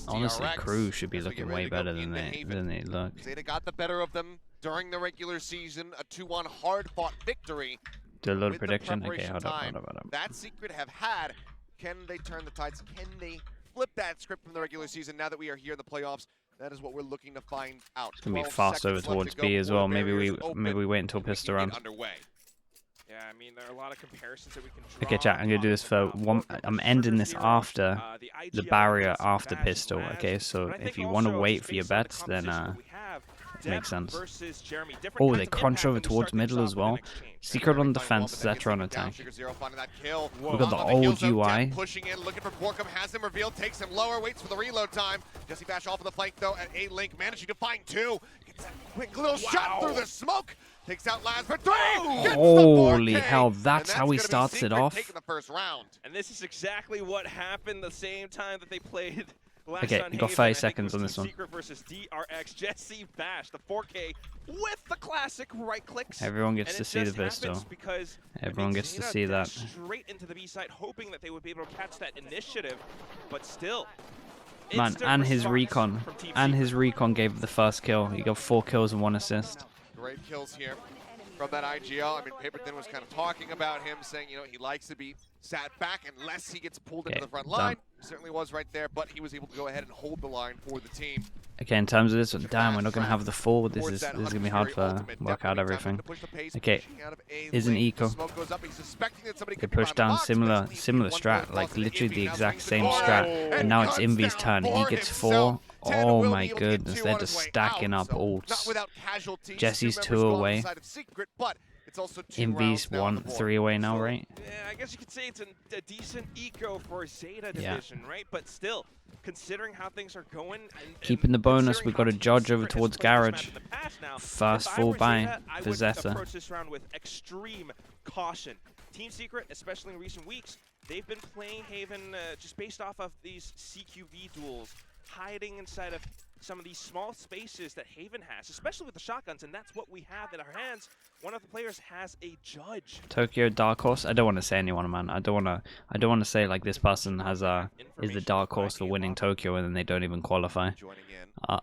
Honestly, DRX. Crew should be as we looking get ready way to go better than into they Haven. look. ZETA got the better of them during the regular season, a 2-1 hard-fought victory. Do a little With prediction. the Okay, preparation hold up, time hold up. that Secret have had, can they turn the tides? Can they flip that script from the regular season now that we are here in the playoffs? That is what we're looking to find out. It's gonna be fast over towards B as well. Maybe we wait until pistol round. Yeah, I mean, there are a lot of comparisons that we can draw. Okay, chat. I'm gonna do this for one. I'm ending this after the barrier after pistol. Okay, so if you want to wait for your bets, then it makes sense. Oh, they crunch over towards middle as well. Secret on defense, Zeta on attack. Look at the old UI. Pushing in, looking for Borkum, has him revealed, takes him lower, waits for the reload time. Jesse Bash off of the flank though at A-Link, managing to find two. Gets that quick little shot through the smoke. Takes out Laz for three. Holy hell, that's how he starts it off. The first round. And this is exactly what happened the same time that they played last Okay, on you got Haven. 30 seconds on this one. Secret versus DRX. Jesse Bash, the 4K with the classic right clicks. Everyone gets to see the pistol. Everyone gets to see that. Straight into the B side, hoping that they would be able to catch that initiative, but still. Man, and his recon gave the first kill. He got 4 kills and 1 assist. Great kills here from that IGL. I mean, Paperthin was kind of talking about him, saying, you know, he likes to be sat back unless he gets pulled into the front line. Certainly was right there, but he was able to go ahead and hold the line for the team. Okay, in terms of this, damn, we're not going to have the full. This is gonna be hard for work out everything. Okay, isn't eco. They push down similar strat, like literally the exact same strat, and now it's Invi's turn. He gets 4. Oh my goodness, they're just stacking up ults. Jesse's 2 away. Invi's 3 away now, right? Yeah, I guess you could say it's a decent eco for Zeta division, right? But still, considering how things are going, keeping the bonus, we've got a Judge over towards Garage. First full buy for Zeta. Approach this round with extreme caution. Team Secret, especially in recent weeks, they've been playing Haven just based off of these CQV duels, hiding inside of some of these small spaces that Haven has, especially with the shotguns, and that's what we have in our hands. One of the players has a Judge. Tokyo Dark Horse. I don't want to say anyone, man. I don't want to say like this person has is the dark horse for winning Tokyo and then they don't even qualify.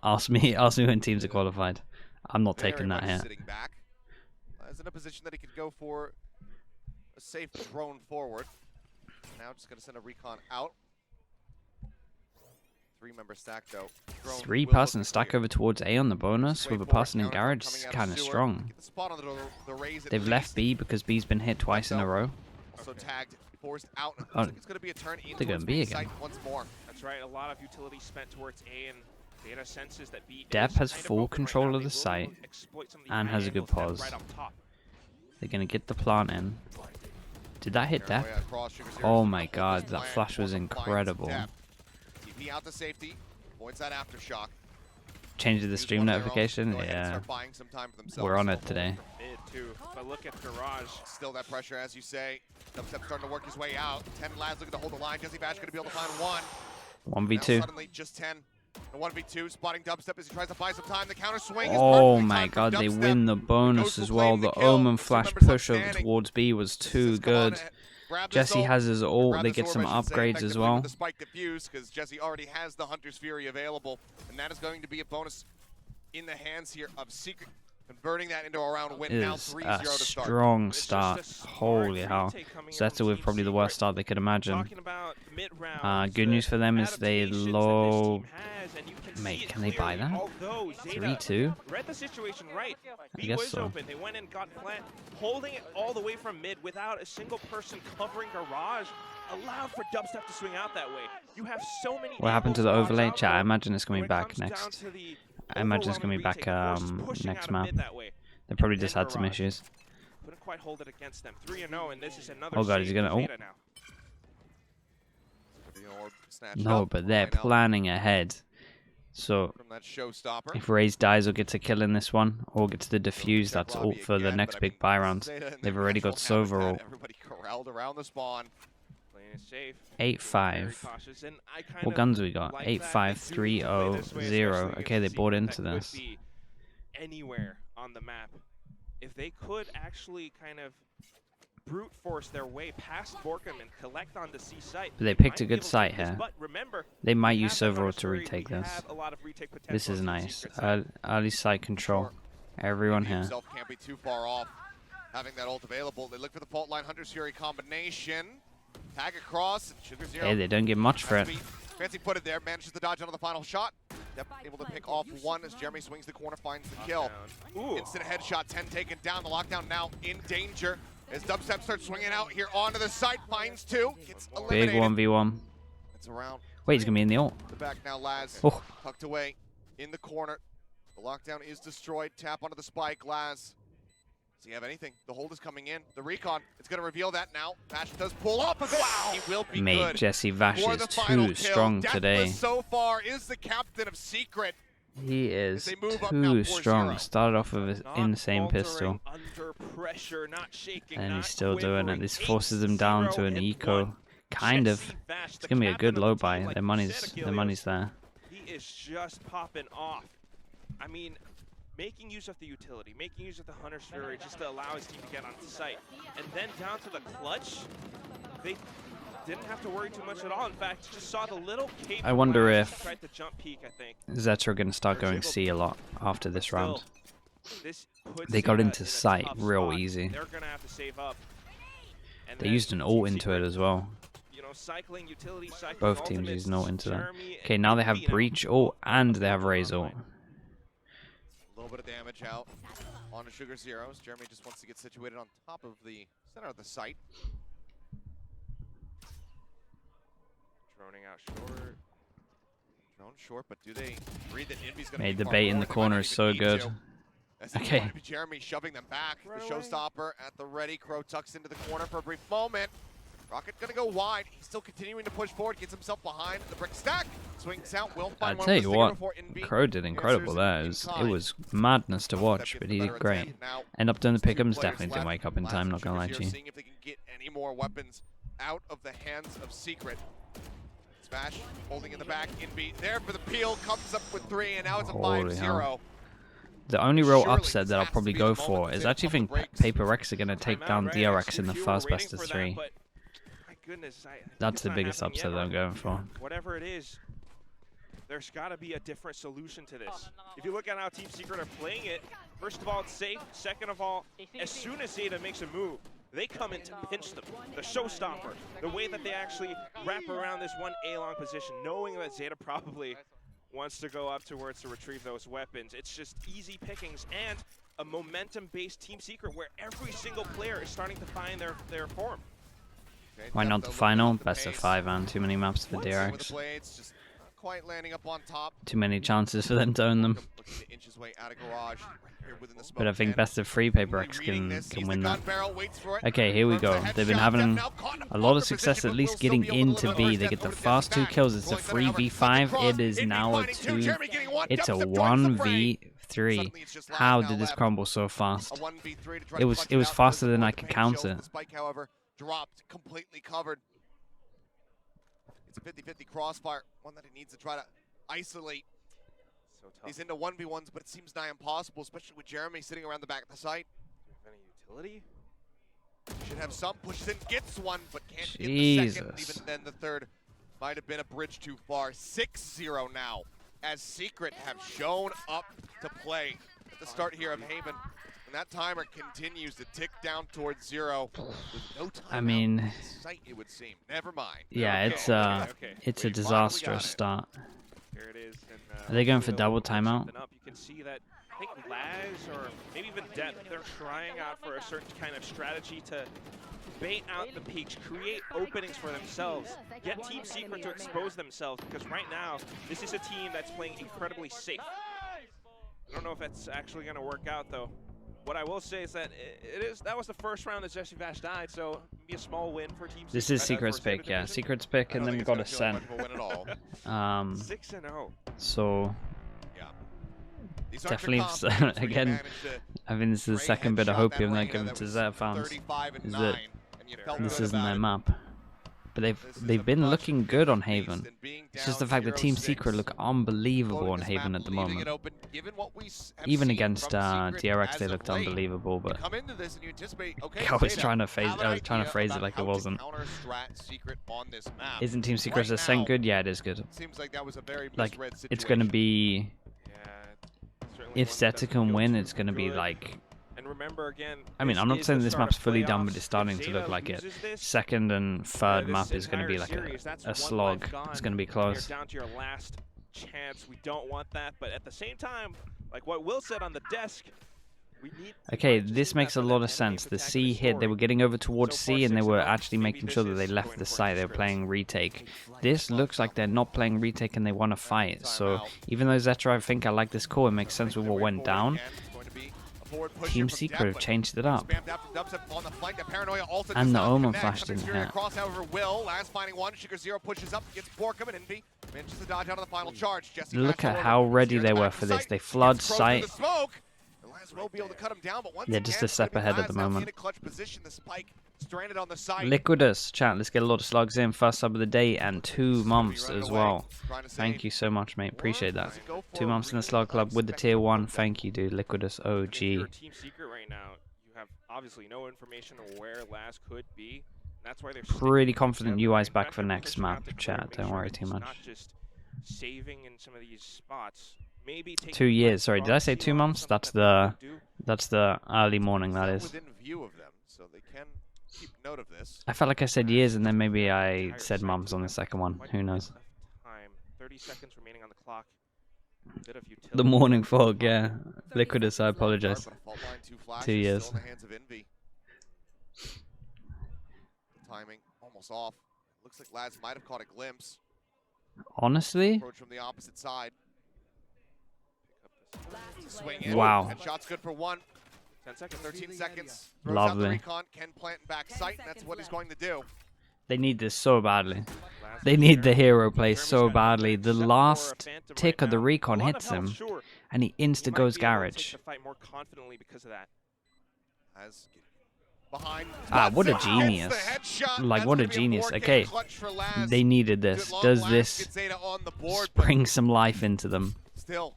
Ask me when teams are qualified. I'm not taking that here. Is in a position that he could go for a safe drone forward. Now just gonna send a recon out. 3-member stack though. 3-person stack over towards A on the bonus with a person in Garage is kind of strong. They've left B because B's been hit twice in a row. So tagged, forced out. Oh, it's going to be a turn they're going B again. Once more. That's right. A lot of utility spent towards A, and Zeta senses that B. Depp has full control of the site and has a good pause. They're going to get the plant in. Did that hit Depp? Oh my god, that flash was incredible. Out to safety, avoids that aftershock. Change the stream notification? Yeah. We're on it today. But look at Garage. Still that pressure, as you say. Dubstep starting to work his way out. 10 lads looking to hold the line. Jesse Bash going to be able to find 1. 1v2. Suddenly just 10. A 1v2, spotting Dubstep as he tries to buy some time. The counter swing is oh my god, they win the bonus as well. The Omen flash push over towards B was too good. Jesse has his ult, they get some upgrades as well. The spike diffuse because Jesse already has the Hunter's Fury available, and that is going to be a bonus in the hands here of Secret, converting that into a round win. Now 3-0 to start. Strong start. Holy hell. Zeta with probably the worst start they could imagine. Good news for them is they low. Mate, can they buy that? 3-2? Read the situation right. I guess so. Open. They went and got plant, holding it all the way from mid without a single person covering Garage. Allowed for Dubstep to swing out that way. You have so many. What happened to the overlay chat? I imagine it's coming back next. I imagine it's going to be back next map. They probably just had some issues. Couldn't quite hold it against them. 3-0, and this is another. Oh god, is he going to? No, but they're planning ahead. So if Raze dies or gets a kill in this one, or gets the defuse, that's ult for the next big buy rounds. They've already got Sova ult. 8-5. What guns we got? 8-5, 3-0, 0. Okay, they bought into this. Anywhere on the map, if they could actually kind of brute force their way past Borkum and collect on the C site. But they picked a good site here. But remember, They might use Silverwood to retake this. This is on nice. Team Secret's side. Early site control. Everyone here. Himself can't be too far off. Having that ult available, they look for the fault line Hunter's Fury combination. Tag across, and Sugar Zero. Hey, they don't get much for it. Fancy footed there, manages to dodge onto the final shot. Yep, able to pick off one as Jeremy swings the corner, finds the kill. Ooh. Instant headshot, 10 taken down. The lockdown now in danger. As Dubstep starts swinging out here onto the site, finds two, gets eliminated. Big 1v1. It's around. Wait, he's gonna be in the ult. The back now, Laz. Oh. Tucked away in the corner. The lockdown is destroyed. Tap onto the spike, Laz. Does he have anything? The hold is coming in. The recon, it's going to reveal that now. Vash does pull up. Wow! He will be Mate, good. Jesse Vash For is the final too kill. strong Deathless today. so far is the captain of Secret. He is They move up now, too 4-0. strong. Started off with an Not insane faltering, pistol. under pressure, not shaking, And not he's still doing it. quivering. This forces him down to an 8-0 eco. and 1. Kind of. Jesse Vash, It's the gonna be a captain good of low the buy. team, like The you money's said, the Achilles. money's there. He is just popping off. I mean, making use of the utility, making use of the Hunter's Fury just to allow his team to get onto site. And then down to the clutch, they didn't have to worry too much at all. In fact, just saw the little cape. I wonder blast, if tried to jump peek, I think. ZETA are gonna start going C a lot after this Still, round. this puts They got ZETA into in a sight tough real spot. easy. They're gonna have to save up. And They then used an Team ult into it Secret, as well. you know, cycling utility, cycling Both teams ultimates, used an ult into that. Jeremy Okay, now they have and Vino. Breach ult and they have Raze ult. A little bit of damage out onto Sugar Zeros. Jeremy just wants to get situated on top of the center of the site. Droning out short. Drone short, but do they read that Invy's going to Made the bait in the corner is so good. Okay. Jeremy shoving them back. Right The away. showstopper at the ready. Crow tucks into the corner for a brief moment. Rocket going to go wide. He's still continuing to push forward. Gets himself behind the brick stack. Swings out. Will find I'll one tell with you the what, stinger before Envy. Crow did incredible there. It was madness to watch, but he did great. End up doing the pick'ems, definitely didn't wake up in time, not gonna lie to you. Seeing if they can get any more weapons out of the hands of Secret. Smash holding in the back. Envy there for the peel. Comes up with 3, and now it's a Holy 5-0. hell. The only real Surely upset this that I'll has to probably be go the moment for to is take actually a couple think breaks. Paper Rex are going to take down Timeout, DRX in the you were first waiting best of for that, 3. but my goodness, I think That's it's the not biggest happening upset yet. that I'm going for. Whatever it is, there's got to be a different solution to this. If you look at how Team Secret are playing it, first of all, it's safe. Second of all, as soon as ZETA makes a move, they come in to pinch them. The showstopper, the way that they actually wrap around this one A-long position, knowing that ZETA probably wants to go up towards to retrieve those weapons. It's just easy pickings and a momentum-based Team Secret where every single player is starting to find their form. Okay, Why not Death, the though, final? looking at the Best of pace. 5 and too many maps for With the DRX. blades, just not quite landing up on top. Too many chances for them to own them. Looking to inch his way out of garage. Here within the But I smoke think tent. best of 3 Paper Really Rex reading this, can sees win the that. gun barrel, waits for it, Okay, here we go. confirms the They've been headshot, having now caught in a lot of position, success at but least will still getting be able to into deliver B. first They death get the over to first 2 back. kills. It's a Going center, however, 3v5. cross, It is Envy now a finding 2. Jeremy getting one, It's a Dubstep joins the fray. 1v3. Suddenly it's just Laz How now did this left. crumble so A fast? 1v3 to try It to was clutch it was out. faster than There's I the could paint count shield. it. The spike, however, dropped, completely covered. It's a 50-50 crossfire, one that he needs to try to isolate. So tough. He's into 1v1s, but it seems nigh impossible, especially with Jeremy sitting around the back of the site. Any utility? Should have some, pushes in, gets one, but can't get the second. Jesus. Even then, the third might have been a bridge too far. 6-0 now, as Secret have shown up to play at the start here of Haven. And that timer continues to tick down towards 0 with no time I mean, sight, it would seem. Never mind. yeah, Okay, it's okay. it's a We finally got disastrous it. start. Here it is. And, Are they going for hopefully double they'll open timeout? something up. You can see that, I think Laz or maybe even Death, they're trying out for a certain kind of strategy to bait out the peaks, create openings for themselves, get Team Secret to expose themselves, because right now, this is a team that's playing incredibly safe. I don't know if that's actually going to work out, though. What I will say is that that was the first round that Jesse Vash died, so be a small win for Team This Secret. is Secret's for Secret pick, yeah. Division. Secret's pick, and then we got Ascent. 6-0. So These definitely, aren't your comps, where you again, manage to I think this is the great second bit of headshot hope that I'm not arena giving that to was ZETA fans. 35 and Is 9, that and you felt this good isn't about their it. map. but they've been looking good on Haven. It's just the fact that Team Secret look unbelievable on Haven at the moment. Even against DRX, they looked unbelievable. But I was trying to phrase it like it wasn't. Isn't Team Secret's Ascent good? Yeah, it is good. Like, it's gonna be. If ZETA can win, it's gonna be like. And remember again, I mean, I'm not saying this map's fully done, but it's starting to look like it. Second and third map is going to be like a slog. It's going to be close. Down to your last chance. We don't want that, but at the same time, like what Will said on the desk, we need. Okay, this makes a lot of sense. The C hit. They were getting over towards C, and they were actually making sure that they left the site. They were playing retake. This looks like they're not playing retake, and they want to fight. So even though ZETA, I think I like this call. It makes sense with what went down. Team Secret have changed it up. And the Omen flash didn't hit. Look at how ready they were for this. They flood site. They're just a step ahead at the moment. Liquidus, chat, let's get a lot of slugs in. First sub of the day and 2 months as well. Thank you so much, mate. Appreciate that. 2 months in the slug club with the tier 1. Thank you, dude. Liquidus OG. Team Secret right now, you have obviously no information on where Laz could be. That's why they're pretty confident UI's back for next map, chat. Don't worry too much. Not just saving in some of these spots. Maybe 2 years. Sorry, did I say 2 months? That's the early morning. That is. Note of this. I felt like I said years, and then maybe I said months on the second one. Who knows? 30 seconds remaining on the clock. The morning fog, yeah. Liquidus, I apologize. 2 years. Timing almost off. Looks like Laz might have caught a glimpse. Honestly? Approach from the opposite side. Swing in. Wow. Headshot's good for 1. 10 seconds, 13 seconds. Throws Lovely. out the recon, can plant and back sight, and that's what he's going to do. They need this so badly. They need the hero play so badly. The last tick of the recon hits him, and he insta goes garage. Ah, what a genius. Like, what a genius. Okay, they needed this. Does this bring some life into them? Still,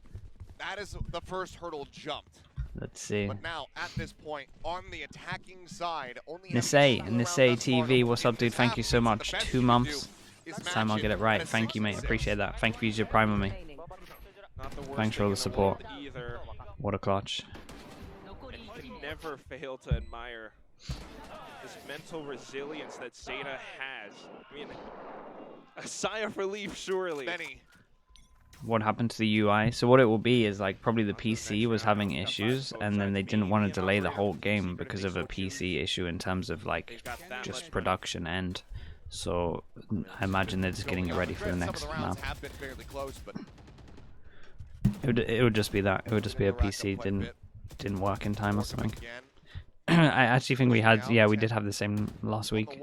that is the first hurdle jumped. Let's see. But now, at this point, on the attacking side, only Nisei TV, what's up, dude? Thank you so much. 2 months. This time I'll get it right. Thank you, mate. Appreciate that. Thank you for using your prime on me. Thanks for all the support. What a clutch. And you can never fail to admire this mental resilience that ZETA has. I mean, a sigh of relief, surely. What happened to the UI? So what it will be is like probably the PC was having issues, and then they didn't want to delay the whole game because of a PC issue in terms of like just production end. So I imagine they're just getting it ready for the next map. It would just be that. It would just be a PC didn't work in time or something. I actually think we did have the same last week.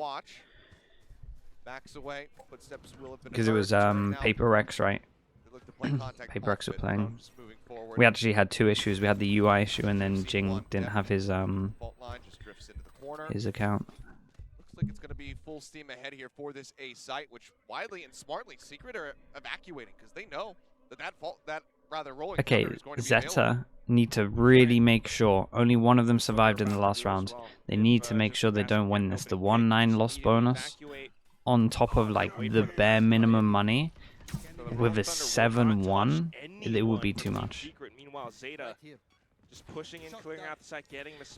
Because it was Paper Rex, right? Paper Rex were playing. We actually had 2 issues. We had the UI issue, and then Jing didn't have his account. Looks like it's going to be full steam ahead here for this A site, which widely and smartly Secret are evacuating because they know that rolling. Okay, is going to be ZETA need to really make sure only one of them survived in the last round. They need to make sure they don't win this. The 1-9 loss bonus on top of like the bare minimum money. With a 7-1, it would be too much.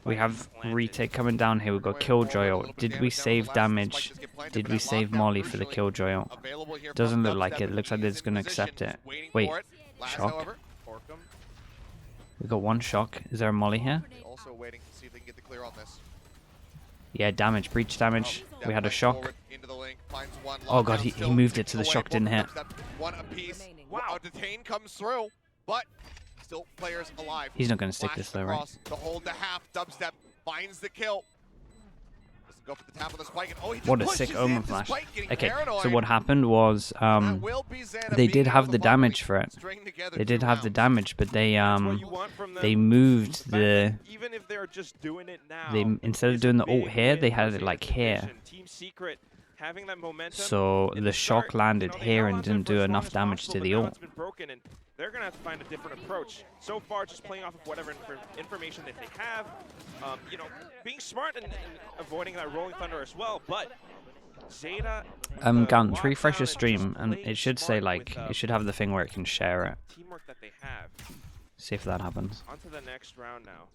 We have retake coming down here. We've got Killjoy. Did we save damage? Did we save Molly for the Killjoy? Doesn't look like it. Looks like they're just going to accept it. Wait, shock? We got 1 shock. Is there a Molly here? Yeah, damage, breach damage. We had a shock. Oh god, he moved it to the shock, didn't hit. Wow, Detain comes through, but still players alive. He's not going to stick this though, right? To hold the half, Dubstep finds the kill. Go for the tap on the spike, and what a sick Omen flash. Okay, so what happened was they did have the damage for it. They did have the damage, but they moved the instead of doing the ult here, they had it like here. having that momentum. So the shock landed they here held and on to it didn't for do as long enough as damage possible, to but the now ult. it's been broken, and they're gonna have to find a different approach. So far, just playing off of whatever information that they have, you know, being smart and avoiding that rolling thunder as well. But ZETA, Guns, refresh your stream, and it should say like it should have the thing where it can share it. teamwork that they have. See if that happens. On to the next round now.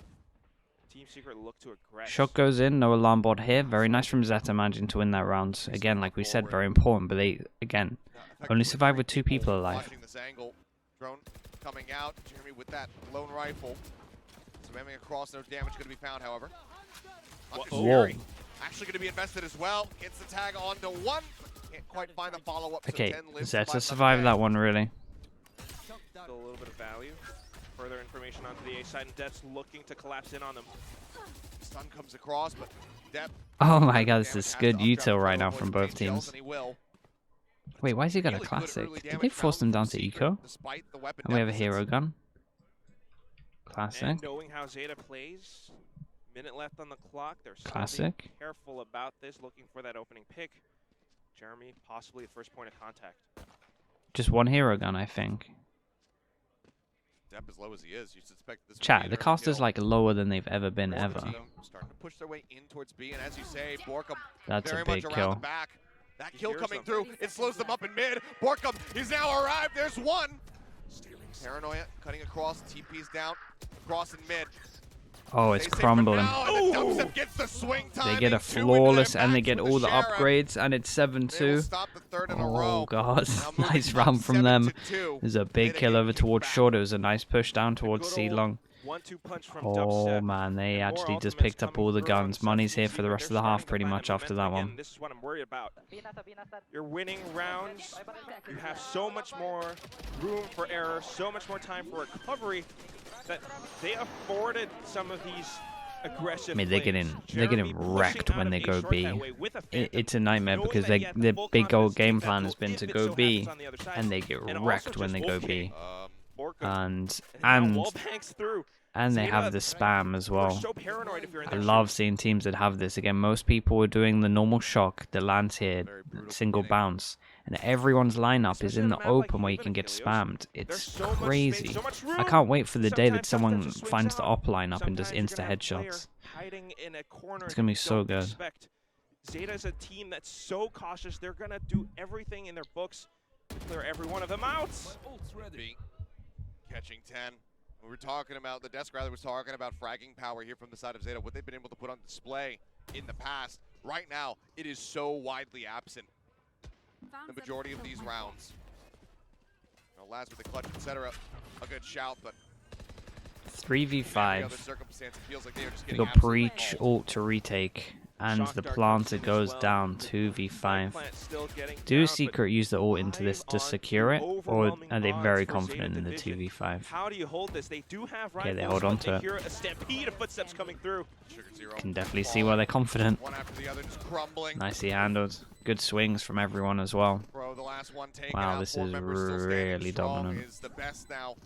Team Secret look to aggress. Shock goes in, no alarm board here. Very nice from ZETA managing to win that round. Again, like we said, very important, but they, again, only survived with 2 people alive. Watching this angle, drone coming out. Jeremy with that lone rifle. Swimming across, no damage going to be found, however. Whoa. Actually going to be invested as well. Gets the tag onto 1. Can't quite find the follow-up. Okay, so 10 lives, ZETA survived that one, really. Still a little bit of value. Further information onto the A side, and Depth's looking to collapse in on them. Stun comes across, but Depth. Oh my god, this is good util right now from both teams. Will. Wait, why has he got a classic? Did they force him down to eco? And we have a hero gun. Classic. And knowing how ZETA plays, minute left on the clock. They're still Classic. being careful about this, looking for that opening pick. Jeremy, possibly the first point of contact. Just one hero gun, I think. Depp as low as he is, you suspect this. Chat, the cost is like lower than they've ever been, ever. Starting to push their way in towards B, and as you say, Borkum That's very a big much around kill. the back. That kill coming through, it slows them up in mid. Borkum, he's now arrived. There's one. Paranoia cutting across, TP's down, across in mid. Oh, it's crumbling. They get a flawless, and they get all the upgrades, and it's 7-2. Oh god, nice round from them. There's a big kill over towards short. It was a nice push down towards C long. Oh man, they actually just picked up all the guns. Money's here for the rest of the half pretty much after that one. This is what I'm worried about. You're winning rounds. You have so much more room for error, so much more time for recovery, that they afforded some of these aggressive I mean, they're getting wrecked when they go B. It's a nightmare because their big old game plan has been to go B, and they get wrecked when they go B. And they have the spam as well. I love seeing teams that have this. Again, most people are doing the normal shock, the lands here, single bounce. And everyone's lineup is in the open where you can get spammed. It's crazy. I can't wait for the day that someone finds the op lineup and does insta headshots. It's going to be so good. ZETA is a team that's so cautious. They're going to do everything in their books to clear every one of them out. Catching 10. We were talking about, the desk rather was talking about fragging power here from the side of ZETA, what they've been able to put on display in the past. Right now, it is so widely absent. The majority of these rounds. You know, Laz with the clutch, etc. A good shout, but 3v5. Like You got breach, ult to retake, and the planter goes down 2v5. Do Secret use the ult into this to secure it, or are they very confident in the 2v5? How do you hold this? They do have Okay, they hold on to it. a stampede of footsteps coming through. Can definitely see why they're confident. One after the other, just crumbling. Nicely handled. Good swings from everyone as well. Bro, the last one taken Wow, out. this Four is members still standing really strong dominant. Is the best now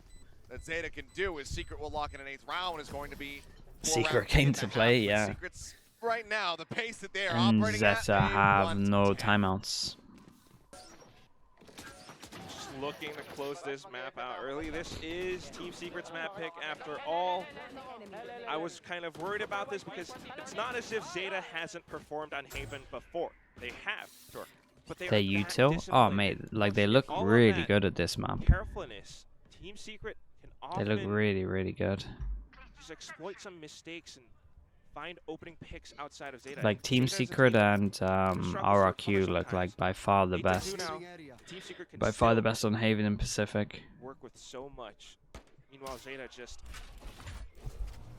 that ZETA can do. Is Secret will lock in an 8th round is going to be Secret came to play, yeah. Secret's right now, the pace that they are And operating at, ZETA they have want no 10. timeouts. Just looking to close this map out early. This is Team Secret's map pick after all. I was kind of worried about this because it's not as if ZETA hasn't performed on Haven before. They have. Sure. But they Their are that util? Oh disciplined. mate, like they look All of really that good at this map. Carefulness. Team Secret can They often look really, really good. just exploit some mistakes and find opening picks outside of ZETA. Like Team Secret and RRQ look like by far the best. Team Secret can By far the still best on Haven and Pacific. work with so much. Meanwhile, ZETA just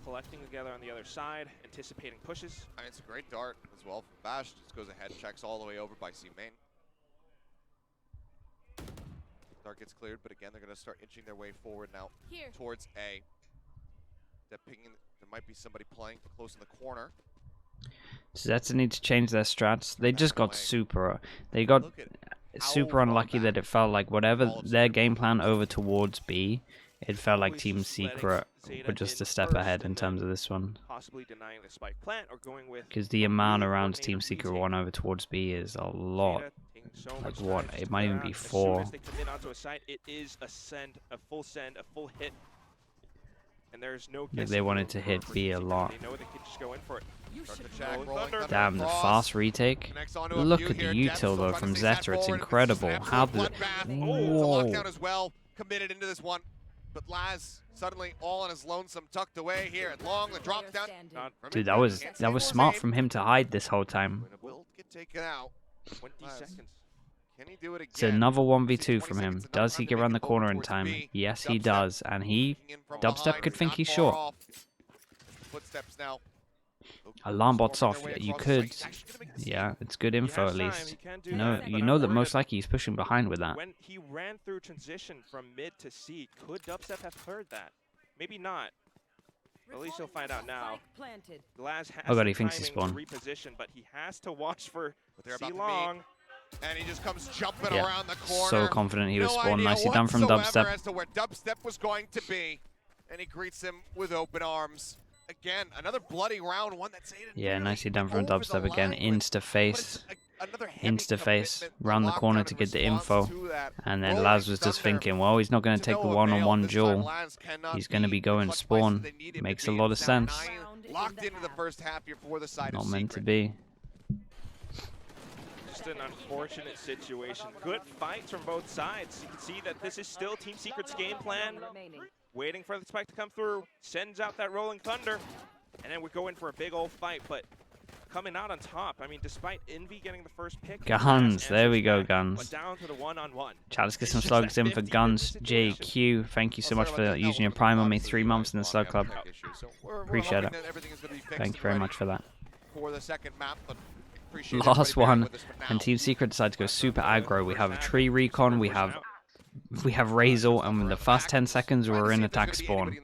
collecting together on the other side, anticipating pushes. And it's a great dart as well from Bash. Just goes ahead, checks all the way over by C main. Dart gets cleared, but again, they're going to start inching their way forward now towards A. They're pinging, there might be somebody playing close in the corner. ZETA need to change their strats. They just got super. They got super unlucky that it felt like whatever their game plan over towards B, it felt like Team Secret Zeta we're just in a step first, ahead in and terms then of this one. possibly denying the spike plant or going with Because the a amount really around Team coordinated Secret retake. 1 over towards B is a lot. Zeta taking so Like much what? time It to might clear even out. be As soon 4. as they commit onto a site, it is a send, a full hit. And there's no Like guessing they wanted room to for hit B a Team Secret. lot. They know they could just go in for it. Start the Rolling check, rolling Thunder. thunder Damn, the across. fast retake. Connects onto a Look few at the here. util Depth still though trying to from stay that ZETA. It's forward. incredible. This is How absolute the... bloodbath. Whoa. It's a lockdown as well. Committed into this one. But Laz suddenly all on his lonesome, tucked away here at long. The drop down. Dude, that was smart from him to hide this whole time. Will get taken out. 20 seconds. Can he do it again? It's another 1v2 See, from 20 him. seconds, enough Does time he to get make around the it over corner in towards time? B. Yes, he Dubstep does. And he... kicking in from Dubstep behind, could but think not he's far short. off. Footsteps now. Alarm bot's Storming off. their way You across the could... site. He's actually gonna make the Yeah, save. it's good He info has at time, least. he can do You know, that, you but know I'm that worried most likely he's pushing behind with that. when he ran through transition from mid to C, could Dubstep have heard that? Maybe not. At least he'll find out now. Laz has Oh god, the he thinks he timing spawned. to reposition, but he has to watch for But they're about C to long. And he just comes jumping Yeah. around the corner. So confident he was No spawned. idea Nicely done from whatsoever Dubstep. as to where Dubstep was going to be. And he greets him with open arms. Again, another bloody round, one that's Yeah, nicely done from Dubstep again. Insta face. Insta face. Round the corner to get the info. And then Laz was just thinking, well, he's not going to take the one-on-one duel. He's going to be going spawn. Makes a lot of sense. Locked into the first half here for the side Not of meant to Secret. be. Just an unfortunate situation. Good fights from both sides. You can see that this is still Team Secret's game plan. Waiting for the spike to come through. Sends out that Rolling Thunder. And then we go in for a big old fight. But coming out on top, I mean, despite Envy getting the first pick. Guns. There we go, But Guns. down to the one-on-one. Chat, let's get some It's just slugs that in for 50-50 Guns. situation. JQ, thank you so much for using your Prime on me. 3 months in the Slug Club. Appreciate it. Thank you very much for that. For the second map, but appreciate Last everybody bearing one, with us for now. and Team Secret decides to go super aggro. We have Tree Recon, we have Razor, and in the first 10 seconds we're in attack spawn.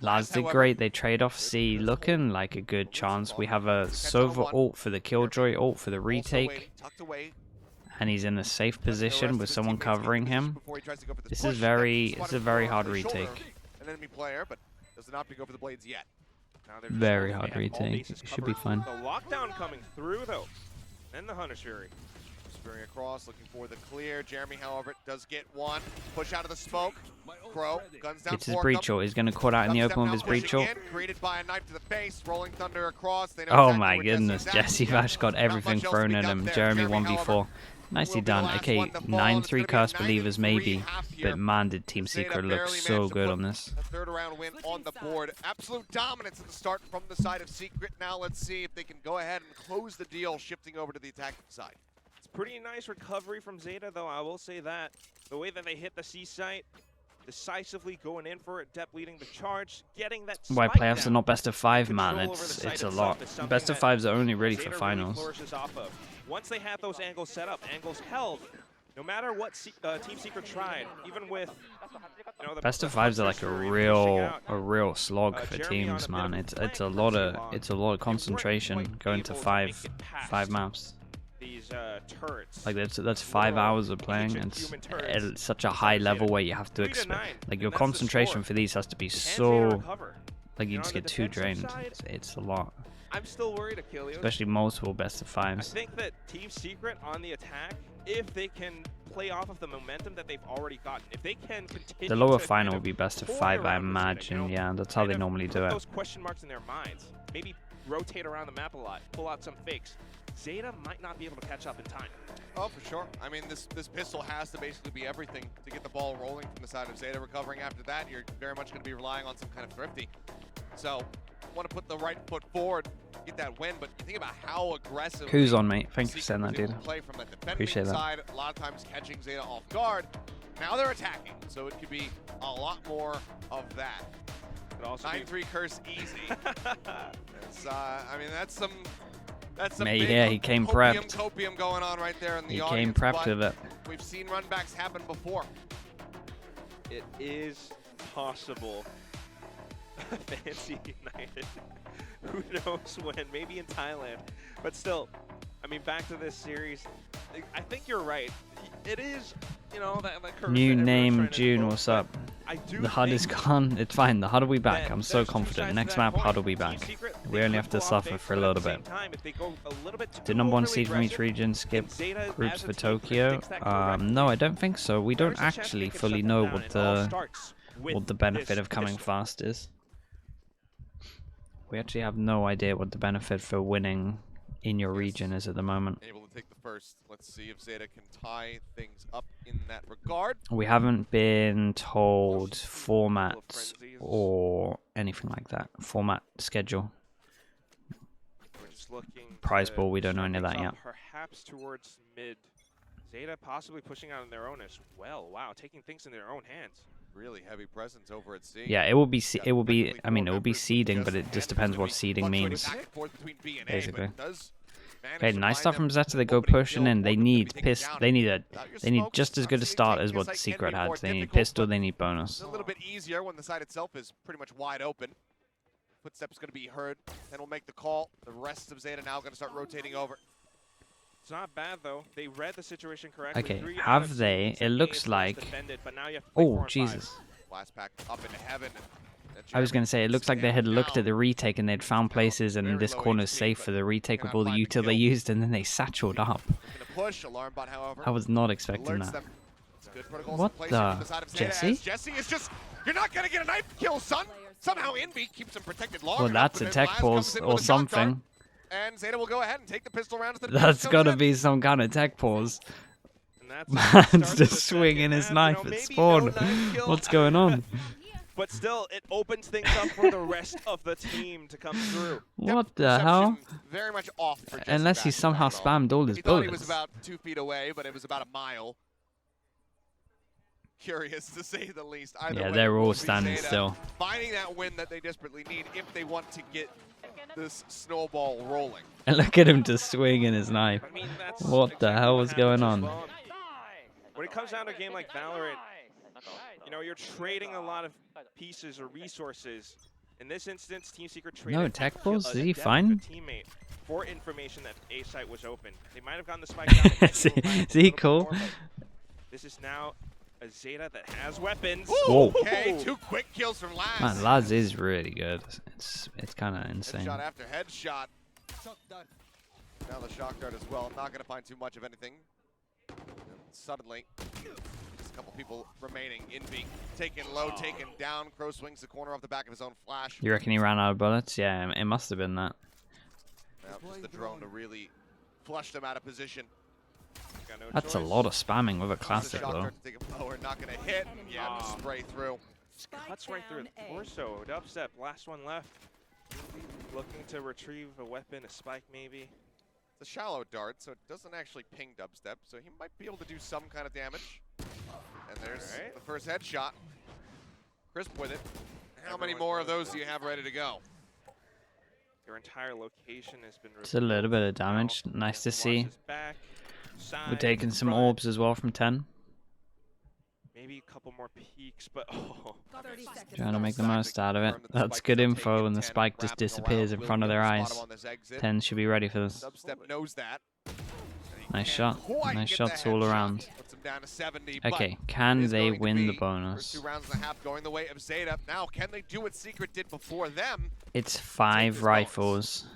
Laz did great, they trade off C, looking like a good chance. We have a Sova ult for the Killjoy, ult for the retake, and he's in a safe position with someone covering him. This is it's a very hard retake. An enemy player, but does not go for the blades yet. Now they're just Very hoping hard they have all retake. bases It should be covered. fun. The lockdown coming through though, and the Hunter's Fury. Spearing across, looking for the clear. Jeremy, however, does get one. Push out of the smoke. Crow, guns down. Gets his breach ult. He's going to caught out in the open with his breach ult. Created by a knife to the face. Rolling Thunder across. They know Oh exactly my where goodness, Jesse's at. Jesse Vash got Not everything much else to thrown be at done him. there. Jeremy Jeremy, 1v4. however, Nicely will be done. last Okay, one to fall. 9-3 It's gonna curse be a believers 9-3 maybe, half here. but man did Team Zeta Secret look barely so managed to good put on this. A third round win on the board. Absolute dominance at the start from the side of Secret. Now let's see if they can go ahead and close the deal, shifting over to the attacking side. It's pretty nice recovery from Zeta though, I will say that. The way that they hit the C site, decisively going in for it, Depp leading the charge, getting that Why spike playoffs are down. not best of 5, man. Control over the It's site a itself lot. is something Best of that 5s are only really Zeta for really finals. flourishes off of. Once they had those angles set up, angles held, no matter what Team Secret tried, even with the Best of 5s are like a real slog for teams, man. It's a lot of concentration going to five maps. These turrets. Like that's 5 hours of playing. It's at such a high level where you have to expect, like your concentration for these has to be so, like you just get too drained. It's a lot. I'm still worried, Achilles. Especially multiple best of 5s. I think that Team Secret on the attack, if they can play off of the momentum that they've already gotten, if they can continue The lower to final kind will be best of toy 5, I around with Zeta, imagine. Yeah, that's how they normally do put it. those question marks in their minds. Maybe rotate around the map a lot, pull out some fakes. Zeta might not be able to catch up in time. Oh, for sure. I mean, this pistol has to basically be everything to get the ball rolling from the side of Zeta. Recovering after that, you're very much going to be relying on some kind of thrifty. So, want to put the right foot forward, get that win, but you think about how aggressive. Who's on, mate? Thank you for saying that, dude. Play from the defending Appreciate that. side, a lot of times catching Zeta off guard. Now they're attacking, so it could be a lot more of that. 9-3 curse easy. I mean, that's some Mate, big yeah, he came prepped. copium going on right there in the He audience. came prepped but with it. We've seen runbacks happen before. It is possible. Fancy United. Who knows when? Maybe in Thailand. But still, I mean, back to this series. I think you're right. It is, that curve New that everyone's name trying to June, invoke, what's but up? The HUD is gone. It's fine. The HUD will be back. I'm so confident. Next map, HUD will be back. We only have to suffer for a little bit. Did number 1 seed from each region skip groups for Tokyo? No, I don't think so. We don't actually fully know what the benefit of coming fast is. We actually have no idea what the benefit for winning in your region is at the moment. Able to take the first. Let's see if ZETA can tie things up in that regard. We haven't been told format or anything like that. Format, schedule. We're just looking Prize pool, we don't know any of that yet. Perhaps towards mid. ZETA possibly pushing out on their own as well. Wow, taking things in their own hands. Really heavy presence over at C. Yeah, it will be I mean, it will be seeding, but it just depends what seeding means. Basically. Okay, nice stuff from ZETA. They go pushing in. They need they need just as good a start as what Secret had. They need pistol, they need bonus. It's a little bit easier when the side itself is pretty much wide open. Footsteps going to be heard. Then we'll make the call. The rest of ZETA now going to start rotating over. It's not bad though. They read the situation correctly. Okay, have they? It looks like. Defended, but now you have to Oh, Jesus. Blast pack up into heaven. I was going to say, it looks like they had looked at the retake and they'd found places and this corner's safe for the retake of all the util they used, and then they satcheled up. I was not expecting that. What the? Jesse? Jesse is just, you're not going to get a knife kill, son! Somehow Envy keeps him protected long Well, that's a tech pause or something. And ZETA will go ahead and take the pistol round. That's got to be some kind of tech pause. Man's just swinging his knife at spawn. What's going on? But still, it opens things up for the rest of the team to come through. What the hell? Very much off for Jesse. Unless he somehow spammed all his bullets. He was about 2 feet away, but it was about a mile. Curious to say the least. Yeah, they're all standing still. Finding that win that they desperately need if they want to get this snowball rolling. And look at him just swinging his knife. I mean, what the hell was going on? When it comes down to a game like Valorant, you know, you're trading a lot of pieces or resources. In this instance, Team Secret traded no tech pulls. Is he fine? Teammate for information that A site was open. They might have gotten the spike down. Is he cool? This is now a ZETA that has weapons. Whoa. Okay, 2 quick kills from Laz. Man, Laz is really good. It's kind of insane. Headshot after headshot. Now the shock dart as well. Not going to find too much of anything. And suddenly, just a couple people remaining. Envy taken low, taken down. Crow swings the corner off the back of his own flash. You reckon he ran out of bullets? Yeah, it must have been that. Now just the drone to really flush them out of position. No That's choice. a lot of spamming with a classic though. Not gonna hit. Yeah, spray through. Cuts right through the torso. Dubstep, last one left. Looking to retrieve a weapon, a spike maybe. It's a shallow dart, so it doesn't actually ping Dubstep, so he might be able to do some kind of damage. And there's the first headshot. Crisp with it. How many more of those do you have ready to go? Your entire location has been. It's a little bit of damage. Nice to see. We're taking some orbs as well from 10. Maybe a couple more peaks, but trying to make the most out of it. That's good info when the spike just disappears in front of their eyes. 10 should be ready for this. Nice shot. Nice shots all around. Okay, can they win the bonus? 2.5 rounds going the way of ZETA. Now, can they do what Secret did before them? It's 5 rifles.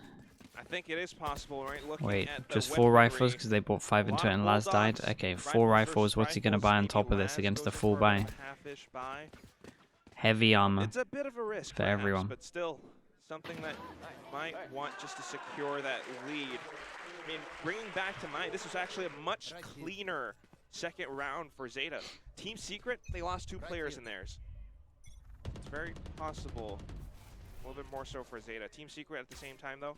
I think it is possible, right? Wait, just 4 rifles because they bought 5 into it and Laz died? Okay, 4 rifles. What's he going to buy on top of this against the full buy? Heavy armor. It's a bit of a risk for everyone. But still, something that might want just to secure that lead. I mean, bringing back to mind, this was actually a much cleaner second round for ZETA. Team Secret, they lost 2 players in theirs. It's very possible, a little bit more so for ZETA. Team Secret at the same time, though.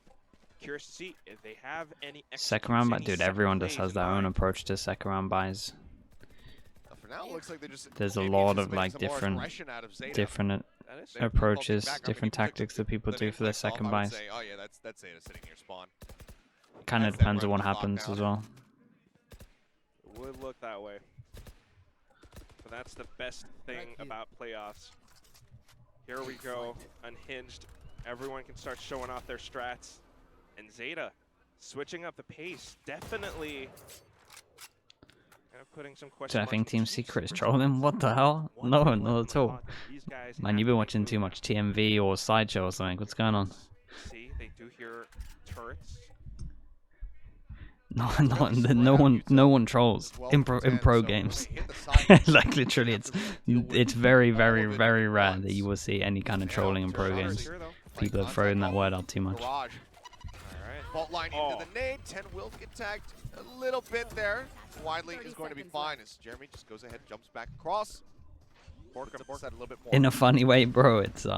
Curious to see if they have any second round, but dude, everyone just has their own approach to second round buys. For now, it looks like there's a lot of like different approaches, different tactics that people do for their second buys. Oh yeah, that's ZETA sitting here spawn. Kind of depends on what happens as well. It would look that way, but that's the best thing about playoffs. Here we go, unhinged. Everyone can start showing off their strats. And ZETA switching up the pace, definitely putting some questions. So I think Team Secret is trolling. What the hell? No, not at all. Man, you've been watching too much TMV or Sideshow or something. What's going on? See, they do hear turrets. No one trolls in pro games. Like literally, it's very very rare that you will see any kind of trolling in pro games. People are throwing that word out too much. Fault line into the nade. 10 will get tagged a little bit there. Widely is going to be fine as Jeremy just goes ahead, jumps back across. A little bit more. In a funny way, bro. It's it's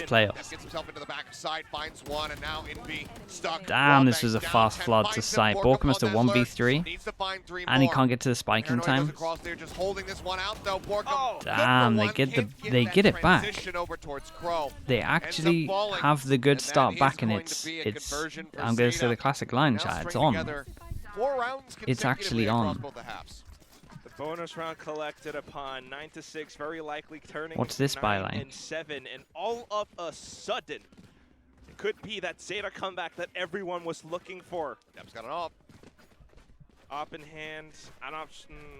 playoffs. Gets himself into the backside, finds one, and now Envy stuck. Damn, this was a fast flood to sight. Borkum has to 1v3, and he can't get to the spike in time. Damn, they get it back. They actually have the good start back, and it's I'm gonna say the classic line, chat. It's on. It's actually on. Bonus round collected upon 9-6, very likely turning. What's this byline? And 7, and all of a sudden, it could be that ZETA comeback that everyone was looking for. Deb's got it up in hand. I'm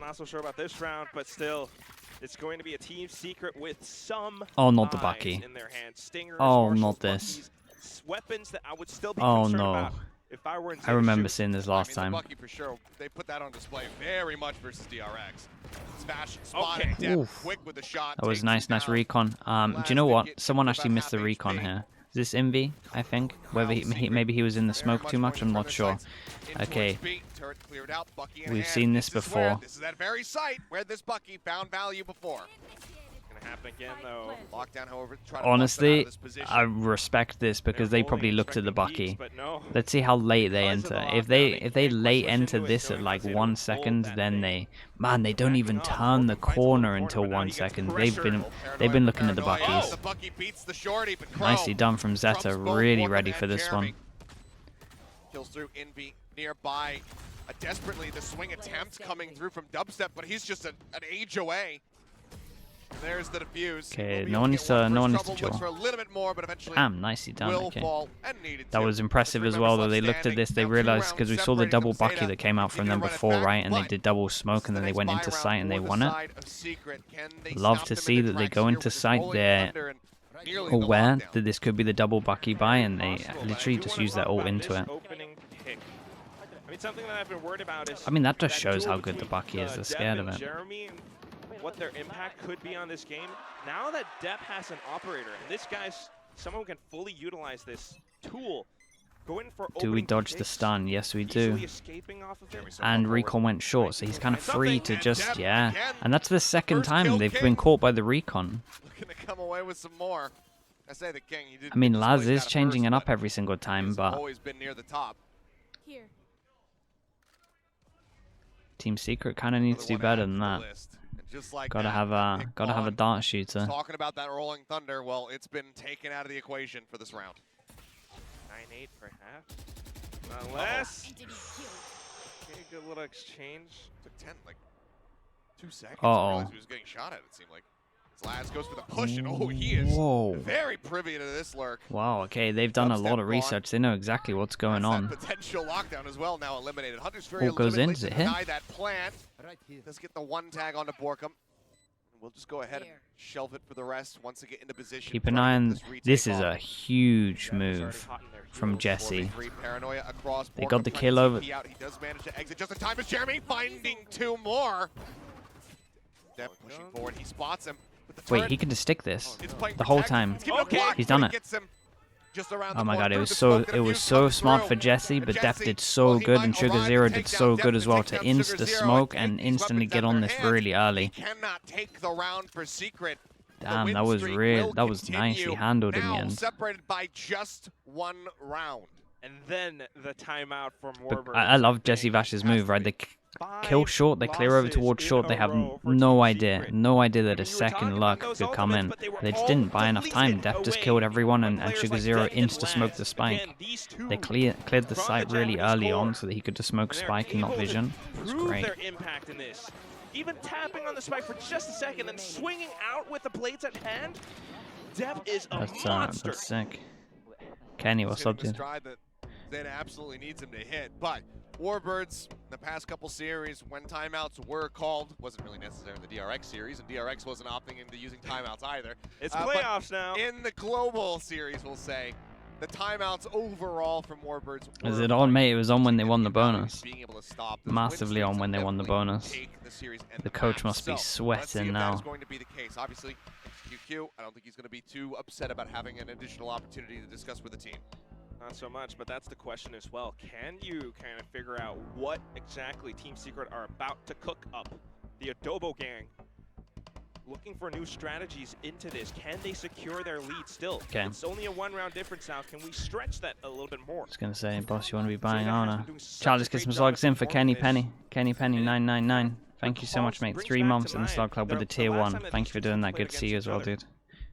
not so sure about this round, but still, it's going to be a team secret with some. Oh, not the Bucky. In their hands. Stingers, oh, Marshall, not this. Buckies, weapons that I would still be concerned about. If I were in I remember seeing this last time. Bucky for sure. They put that on display very much versus DRX. Smash, spotted, quick with the shot. That was nice recon. Do you know what? Someone actually missed the recon here. Is this Envy? I think. Whether maybe he was in the smoke too much. I'm not sure. Okay. We've seen this before. This is that very site where this Bucky found value before. Happen again, though. Lockdown, however, honestly, I respect this because they probably looked at the Bucky. Let's see how late they enter. If they late enter this at like 1 second, then they don't even turn the corner until 1 second. They've been looking at the Buckies. Nicely done from ZETA. Really ready for this one. Kills through Envy nearby. Desperately, the swing attempt coming through from Dubstep, but he's just an age away. There's the defuse. Okay, no one needs to jaw. Damn, nicely done. Okay. That was impressive as well, though. They looked at this, they realized, because we saw the double Bucky that came out from them before, right? And they did double smoke, and then they went into sight and they won it. Love to see that they go into sight. They're aware that this could be the double Bucky buy, and they literally just use their ult into it. I mean, that just shows how good the Bucky is. They're scared of it. What their impact could be on this game. Now that Depp has an operator, and this guy's someone who can fully utilize this tool. Going for do we dodge the stun? Yes, we do. And recon went short, so he's kind of free to just, yeah. And that's the second time they've been caught by the recon. Looking to come away with some more. I mean, Laz is changing it up every single time, but Team Secret kind of needs to do better than that. Gotta have a dart shooter. Talking about that rolling thunder, well, it's been taken out of the equation for this round. 9-8 for half. Unless. Okay, good little exchange. Took 2 seconds. To realize he was getting shot at. It seemed like. Laz goes for the push, and he is very privy to this lurk. Wow. Okay, they've done a lot of research. They know exactly what's going on. Potential lockdown as well now eliminated. Hunter's Fury goes in. Does it hit? That plan. Let's get the 1 tag onto Borkum. We'll just go ahead and shelve it for the rest once they get into position. Keep an eye on. This is a huge move from Jesse. They got the kill over. He does manage to exit just in time as Jeremy finding 2 more. Depp pushing forward. He spots him. Wait, he can just stick this the whole time. He's done it. Oh my god, it was so smart for Jesse, but Def did so good, and Sugar Zero did so good as well to insta smoke and instantly get on this really early. Damn, that was real. That was nicely handled in the end. Separated by just 1 round. And then the timeout from Warburg. I love Jesse Vash's move, right? They kill short, they clear over towards short, they have no idea that a second luck could come in. They just didn't buy enough time. Def just killed everyone, and Sugar Zero insta-smoked the spike. They cleared the site really early on so that he could just smoke spike and not vision. It's great. Even tapping on the spike for just a second and swinging out with the blades at hand. Def is a monster. That's sick. Kenny, what's up, dude? That absolutely needs him to hit, but Warbirds in the past couple series when timeouts were called. Wasn't really necessary in the DRX series, and DRX wasn't opting into using timeouts either. It's playoffs now. In the global series, we'll say, the timeouts overall from Warbirds. Is it on, mate? It was on when they won the bonus. Being able to stop Massively on when they won the bonus. The coach must be sweating now. That's going to be the case. Obviously, QQ, I don't think he's going to be too upset about having an additional opportunity to discuss with the team. Not so much, but that's the question as well. Can you kind of figure out what exactly Team Secret are about to cook up? The Adobo gang looking for new strategies into this. Can they secure their lead still? Okay. It's only a 1-round difference now. Can we stretch that a little bit more? I was going to say, boss, you want to be buying Ana. Charles, get some slugs in for Kenny Penny. Kenny Penny 999. Thank you so much, mate. 3 months in the slug club with the tier 1. Thank you for doing that. Good to see you as well, dude.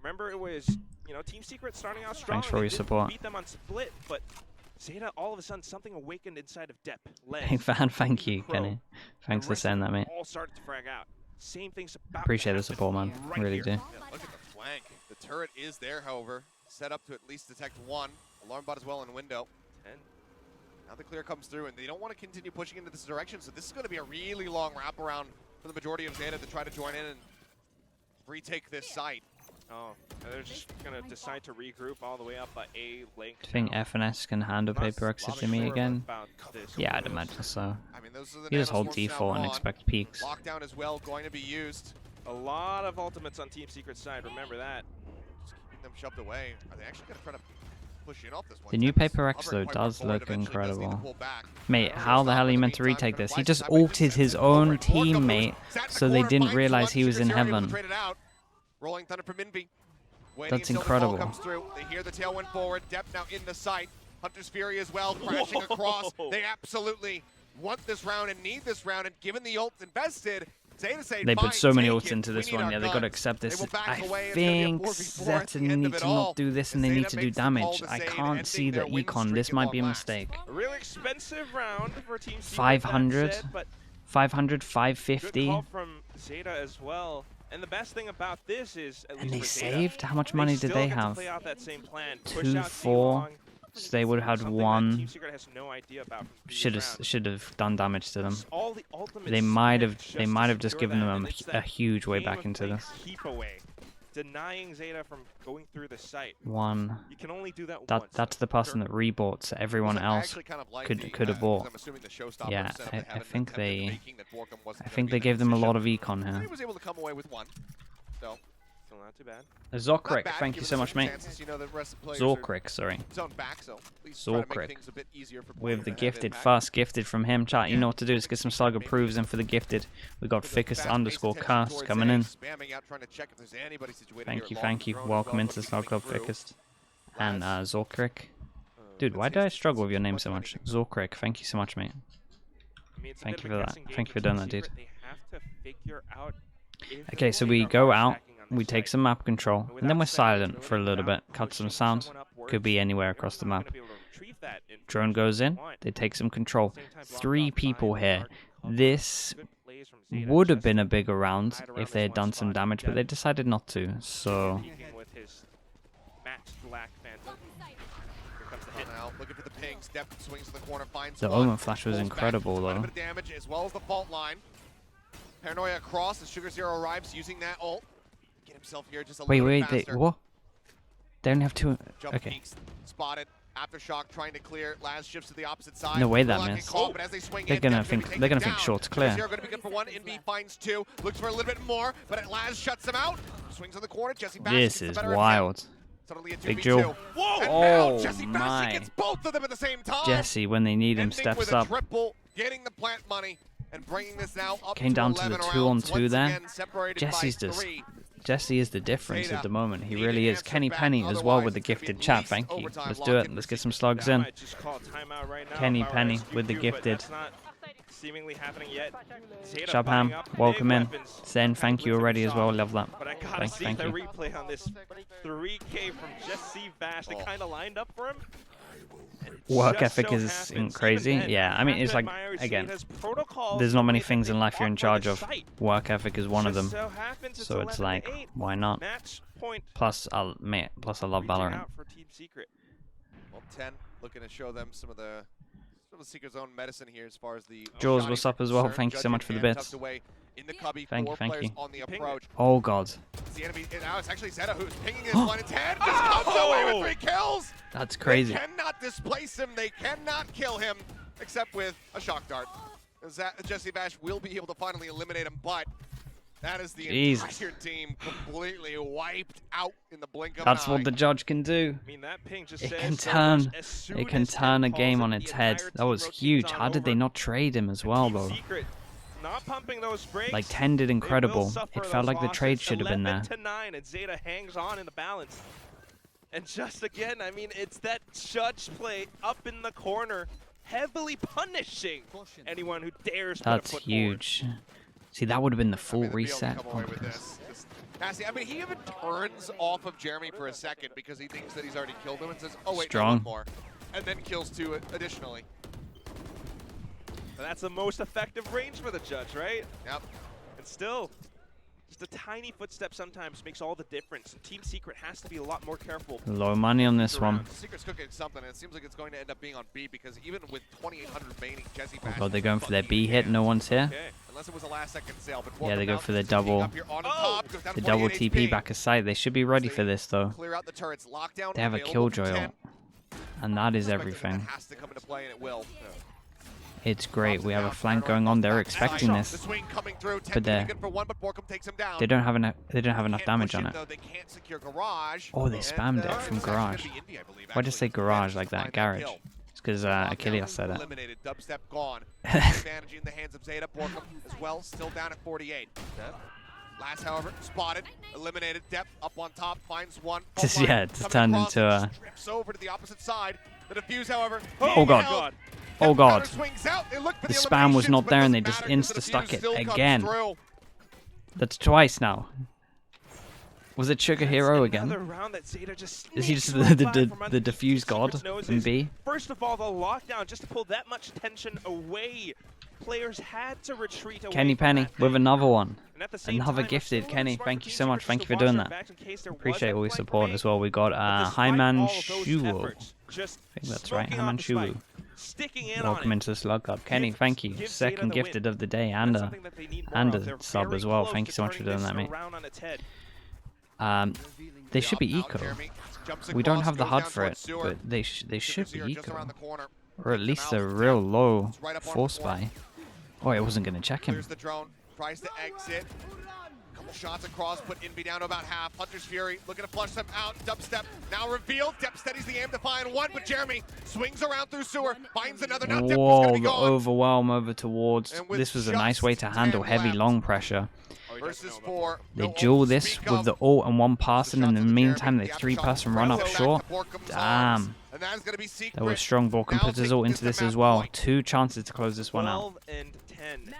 Remember, it was, you know, Team Secret starting out strong. Thanks for all your support. Beat them on split, but ZETA, all of a sudden, something awakened inside of Depp. Big fan, thank you, Kenny. Thanks for saying that, mate. All started to frag out. Same thing's about Appreciate the support, man. right Really here. do. Yeah, look at the flank. The turret is there, however. Set up to at least detect 1. Alarm bot as well in window. 10. Now the clear comes through, and they don't want to continue pushing into this direction, so this is going to be a really long wraparound for the majority of ZETA to try to join in and retake this site. Oh, they're just going to decide to regroup all the way up by A link. Do you think FNS can handle Paper Exit to me again? Yeah, I'd imagine so. I mean, those are the You just hold nanoswarms now default and on. expect peaks. Lockdown as well going to be used. A lot of ultimates on Team Secret's side, remember that. Just keeping them shoved away. Are they actually going to try to push in off this one? The new Paper X, though, does look incredible. Mate, how the hell are you meant to retake this? He just ulted his own teammate so they didn't realize he was in heaven. Rolling thunder from Minby. That's incredible. Comes through. They hear the tailwind forward. Depth now in the sight. Hunter's Fury as well, crashing across. They absolutely want this round and need this round, and given the ult invested, ZETA say, they put so many ults it. into this We need one. Yeah, our they got to guns. accept this. They will back I away. It's think gonna be a 4v4 at the ZETA end need of it to all. not do this, and they ZETA need to do makes the call damage. to I save, can't ending see the their win econ. streak This at might be a last. mistake. A really expensive round for Team Secret. 500, that said, but 500, good 550. call from ZETA as well. And the best thing about this is, at least And they for ZETA, saved? How much money did still they get to have? play out that same plan. 2, Push out 4. C-Long, So they would have had something that 1. Team Secret has no idea about from previous rounds. Should have done damage to them. All the ultimates They might spent have just to secure given that, them and it's a that huge way game back of into play this. keep away, denying ZETA from going through the site. 1. You can only do that once. That's the person that rebought, so everyone else could have bought. Yeah, I think they gave them a lot of econ here. He was able to come away with 1. So Still not too bad. Zorkrick, thank you so much, mate. Zorkrick, sorry. Zorkrick. With the gifted, fast gifted from him. Chat, you know what to do. Let's get some slug approves in for the gifted. We got thickest_cast coming in. Thank you. Welcome into the Slug Club, thickest. And Zorkrick. Dude, why do I struggle with your name so much? Zorkrick, thank you so much, mate. Thank you for that. Thank you for doing that, dude. Okay, so we go out, we take some map control, and then we're silent for a little bit, cut some sounds. Could be anywhere across the map. Drone goes in, they take some control. 3 people here. This would have been a bigger round if they had done some damage, but they decided not to, so... The Omen Flash was incredible, though. Paranoia across as Sugar Zero arrives using that ult. Get himself here just a Wait, little bit faster. what? They only have 2... Jump Okay. peaks, spotted. Aftershock trying to clear. Laz shifts to the opposite side. No way that Lock and missed. call, but as they swing They're in, gonna Dep's think take they're gonna it think down. short's clear. Sugar Zero gonna be good for 1. NB finds 2. Looks for a little bit more, but Laz shuts him out. Swings on the corner. Jesse Bass This gets the is better of him. wild. Suddenly a Big 2v2. Joe. Whoa! And Oh, now Jesse Bass my. gets both of them at the same time. Jesse, when they need him, Ending steps with a up. triple, getting the plant money, and bringing this now up Came down to the 11 2-on-2 rounds. there. Once again, separated Jesse's by just 3. Jesse is the difference ZETA at the moment. He need really to is. answer Kenny back, Penny as well otherwise with the it's gonna be gifted at chat. least Thank you. overtime Let's lock do it. in Let's for get some Secret. slugs I in. might just call a timeout right now Kenny if I were Penny SQQ, with the but gifted. that's not seemingly happening yet. ZETA Shabham, buying up welcome big in. weapons. Zen, thank you already as well. Love that. But I gotta see Thank the you. replay on this 3K from Jesse Bash. They kind of lined up for him. Work Just ethic so is happens, crazy. even then, Yeah, I mean, you it's have like, to admire again, ZETA's protocols there's not the many way that things in they life you're in offer charge the of. site. Work ethic is one of them. Just so happens So it's like, 11-8. why not? Match point. Plus, I love reaching Valorant. out for Team Secret. Well, 10 looking to show them some of the Some of Seeker's own medicine here as far as the Jaws, what's up as well? Thank you so much for the bits. In the cubby, Thank you, thank you. On the approach. Oh god. It's the enemy. Now it's actually ZETA who's pinging his 1 in 10. Just comes away with 3 kills. That's crazy. They cannot displace him. They cannot kill him, except with a shock dart. Jesse Bash will be able to finally eliminate him, but that is the entire team completely wiped out in the blink of an eye. That's what the judge can do. I mean, that ping just It says can so turn. much. As soon It can as turn Ted a game calls on it, its the head. entire That was team rotates huge. on How did they over. not trade him as well, Team though? Secret not pumping those brakes. Like 10 did They will incredible. suffer It felt those like the trade losses. should have been there. 11-9, and ZETA hangs on in the balance. And just again, I mean, it's that judge play up in the corner, heavily punishing anyone who dares put a That's foot huge. See, that would have been the full reset. I mean, he even turns off of Jeremy for a second because he thinks that he's already killed him and says, oh wait, Strong. no, one more. And then kills 2 additionally. And that's the most effective range for the judge, right? Yep. And still, just a tiny footstep sometimes makes all the difference. Team Secret has to be a lot more careful. Low money on this one. Secret's cooking something, and it seems like it's going to end up being on B because even with 2,800 remaining, Jesse Oh Bash god, they're going for their B hit. No one's here. Okay. Unless it was a last-second sale, but Yeah, they go now for the sneaking double. up here on top, goes down The to double 48 TP HP. back aside. They should be ready for this, though. Clear out the turrets. Lockdown They have a available for Killjoy 10. ult. And that is That everything. has to come into play, and it will. It's great. We have a flank going on. They're expecting The this. swing coming through. But they're- good for 1, but Borkum takes him down. They don't have enough. They don't have enough Can't damage push on in, it. though. They can't secure garage. Oh, they And, spammed it from it's actually garage. gonna be Indy, I believe, Why'd I say actually. garage Managed like to that? find Garage. kill. It's because Lockdown Achilles said it. eliminated. Dubstep gone. Managing the hands of ZETA. Borkum as well, still down at 48. Last, however, spotted, eliminated. Depth up on top, finds one. Just, Fault line yeah, it's coming turned across, into a- strips over to the opposite side. The defuse, however. Oh god. God. Oh god. Swings out. They look for The the spam was eliminations, not but there and they doesn't just matter 'cause the insta-stuck defuse it still comes again. through. That's twice now. Was it Sugar Hero again? Another round that ZETA just Is he sneaks just right the by from under diffuse Secret's god noses. in B? First of all, the lockdown just to pull that much tension away. Players had to retreat away Kenny from Penny that with thing. another one. And at the same Another time, gifted, it's still Kenny. smart Thank for you Team so much. Secret Thank to you for watch doing their that. backs in case there was Appreciate that all your flank support grenade. as well. We got But Hyman despite all of those Shuwo. efforts, just I think that's right. smoking Hyman off the spike, Shuwo. sticking in Welcome on it. into the Slug Club. Kenny, Give- thank you. give Second ZETA the gifted win. of the day and That's a something that they need more and of. a They're sub very as well. close Thank to you so much for turning doing that, this mate. around on its head. They should be eco. We don't have the HUD for it, but they should be eco. Or at least a real low force buy. Oh, I wasn't going to check him. Clears the drone, tries to exit. Couple shots across, put Envy down to about half. Hunter's Fury looking to flush them out. Dubstep now revealed. Dep steadies the aim to find one, but Jeremy swings around through sewer, finds another. Now Dep is Whoa, gonna be the gone. overwhelm over towards. And with This was a nice way to just handle 10 heavy left. long pressure. Versus 4. They No duel ult to this speak with of. the ult and one person. The In shots the of meantime, they Jeremy, the three-person aftershock run throw up back short. to Borkum's Damn. arms. And that is going to be Secret. That was strong. Borkum Now puts his ult taking into this to this as map well. point. 2 chances to close this one out. 12 and 10.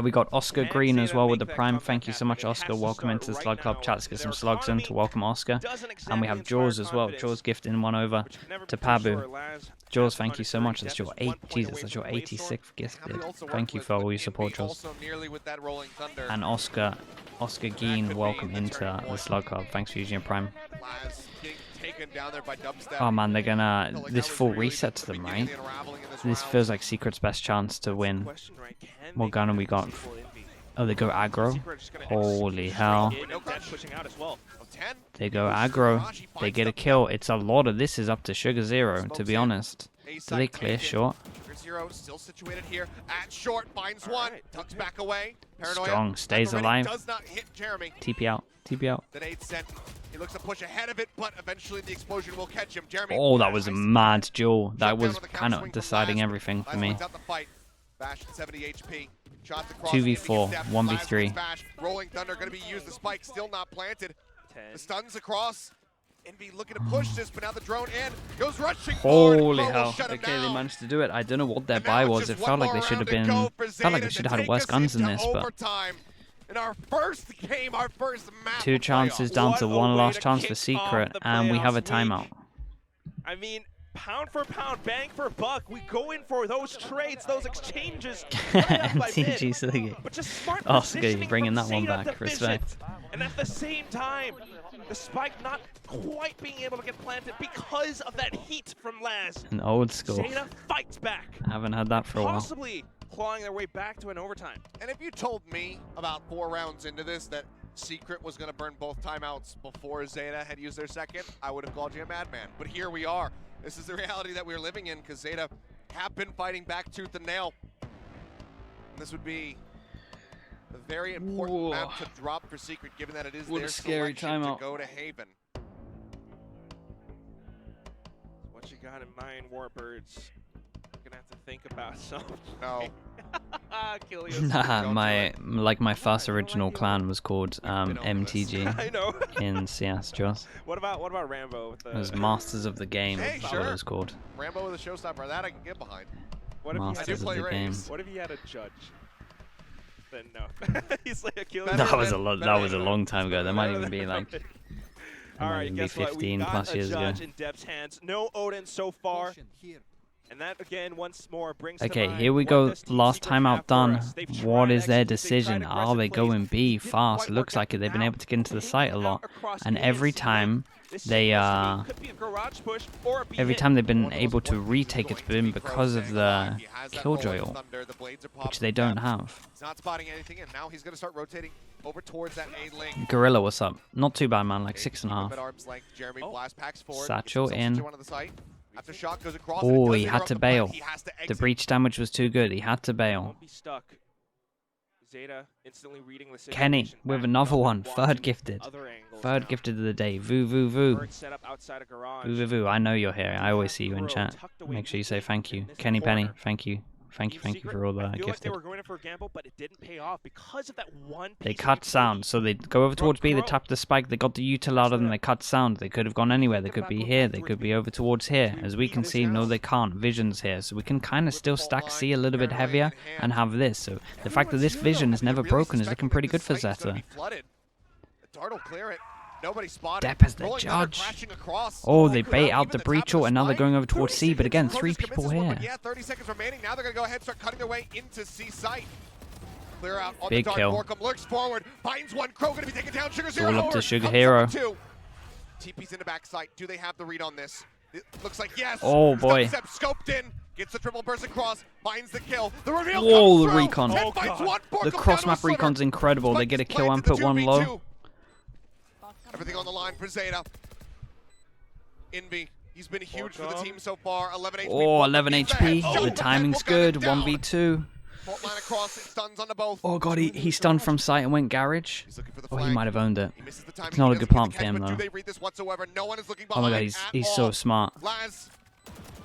We got Oscar And Green as ZETA well with the make that Prime. comeback Thank you so happen. much, It has Oscar. to Welcome start into the right Slug Club now. chat. Let's get some Their slugs in to economy welcome Oscar. doesn't And we exactly have inspire Jaws as well. confidence, Jaws gifting one over which can never to be too sure. Pabu. Laz Jaws, has thank you so 130 much. That's deaths, your just 8. 1 point Jesus, away that's from your the 86th Have gifted. the ult to work Thank you with, for all but your support, Envy Jaws. also nearly with that rolling thunder. And Oscar Geen, could welcome be the into turning the point. Slug Club. Thanks for using your Prime. Laz getting taken down there by Dubstep. Oh man, they're gonna. Felt like This that was full really resets the them, beginning right? of the unraveling in This round. feels like Secret's best chance to win. Question, right? Can What they gun have we keep got? this equal Envy? Oh, they go aggro. Secret is gonna Holy execute hell. straight in, and Dead pushing out as well. Oh, 10. They go aggro. They get a kill. It's a lot of this is up to Sugar Zero, to be honest. Do they clear short? Sugar Zero still situated here at short, finds one, right, tucks back away. Paranoia Strong, stays at the ready, alive. Does not hit Jeremy. TP out. TP out. The nade sent. He looks to push ahead of it, but eventually the explosion will catch him. Jeremy. Oh, that was a mad duel. That Shut down was with a counter kind swing of from deciding Laz. everything for Laz me. wins out the fight. Bash at 70 HP. Shots across. 2v4, Step. 1v3. Laz wins Bash. Rolling Thunder going to be used. The spike still not planted. 10. The stuns across. Envy looking to push this, but now the drone in. Goes rushing forward. Holy Crow will hell. shut him Okay, they down. managed to do it. I don't know what their And now buy it's was. just It felt one like they more should have round to been. go for Felt like they ZETA should to have had take worse us guns than into this, but overtime. In our first game, our first map 2 of chances playoffs. down What to a 1 way last to chance for kick Secret, off the and we have a playoffs timeout. week. I mean, pound for pound, bang for buck, we go in for those trades, those exchanges. Right up by mid. MTG Silly. But just smart Oscar, you're positioning bringing from that one ZETA back. to vision. Respect. And at the same time, the spike not quite being able to get planted because of that heat from Laz. An old school. ZETA fights back. I haven't had that for a while. Possibly clawing their way back to an overtime. And if you told me about 4 rounds into this that Secret was going to burn both timeouts before ZETA had used their second, I would have called you a madman. But here we are. This is the reality that we're living in because ZETA have been fighting back tooth and nail. And this would be a very important map to drop for Secret, given that it is their scary selection timeout. to go to Haven. What you got in mind, Warbirds? Gonna have to think about something. No. Nah, my first original clan was called MTG I know. in CS, Joss. What about Rambo? With the... It was Masters of the Game. Hey, That's sure. what it was called. Rambo with a showstopper, that I can get behind. What if Masters he of had the a, Game. What if he had a judge? Then no. He's like Achilles. That was a long time ago. That might even be like All right, even be guess what? 15 We got plus a years ago. judge in Deb's hands. No Odin so far. And that again, once more, brings to Okay, mind here we what go. does Team Last Secret timeout have for done. us. They've What tried is their execute, they've tried decision? Are they aggressive going plays. B Didn't fast? quite It looks work like out. they've been Now, able to get into the taking site a out lot, across and A every C. time This they could be a garage push or a B every hit. time they've been One of those able to points is retake, going it's to been be because of Crow the staying alive. He has that Killjoy rolling ult, thunder. The blades are which popped they from don't Deb. have. He's not spotting anything, and now he's going to start rotating over towards that A link. Gorilla, what's up? Not too bad, man. Like 6.5. At arm's length, Jeremy Oh. blast packs forward. Satchel gets himself in. into one of the site. After shot goes across. Oh, and it he does had interrupt to the plan. bail. He has to The exit. breach damage was too good. He had to bail. Won't be stuck. ZETA instantly reading the Kenny situation, with backing another up one. and Third watching gifted. other angles Third now. gifted of the day. Voo, voo, voo. Bird set up outside a garage. Voo, voo, voo. I know you're here. I always see you in Crow chat. tucked away Make sure you say deep thank you. in this Kenny Penny, corner. thank you. Thank you Secret, for all the I feel like they gifted. were going in for a gamble, but it didn't pay off because of that one They piece of cut utility. sound, so they go over towards B, they Crow. tap the spike, they got the util out of them, they cut sound. They could have gone anywhere, they could be here, they could be over towards here. As we can see, no they can't, Vision's here, so we can kind of still stack C a little bit heavier and have this. So the fact that this Vision is never broken is looking pretty good for ZETA. Nobody spotted. Depp as the Rolling thunder judge. crashing across. Oh, they Could bait not out even the the breach top of ult, and now they're spike. going over towards 30 C, but again, seconds. 3 Crow just people commits this one, here. but yeah, 30 seconds remaining. Now they're going to go ahead and start cutting their way into C site. Clear out on Big the dark. kill. Borkum lurks forward, finds one. Crow going to be taken down. Sugar It's Zero all up to forward. Sugar Comes Hero. up with 2. TP's in the back site. Do they have the read on this? It looks like yes. Oh, boy. Step scoped in. Gets the triple burst across. Finds the kill. The reveal Whoa, comes the through, recon. and Oh, finds God. one. The Borkum down cross to a map sliver. recon's incredible. They Spike get a is kill and planted, put one 2v2. low. Everything on the line for ZETA. Envy. He's been huge for the team so far. 11 HP. Oh, 11 He's the HP. headshot. The timing's Will gun it good. down. 1v2. Fault line across. It stuns onto both. Oh god, he stunned from sight and went garage. He's looking for the Oh, he flank. might have owned it. He misses the timing. It's not He a doesn't good get plant the for catch, him, but do though. they read this whatsoever? No one is looking Oh my god, behind he's at so all. smart. Laz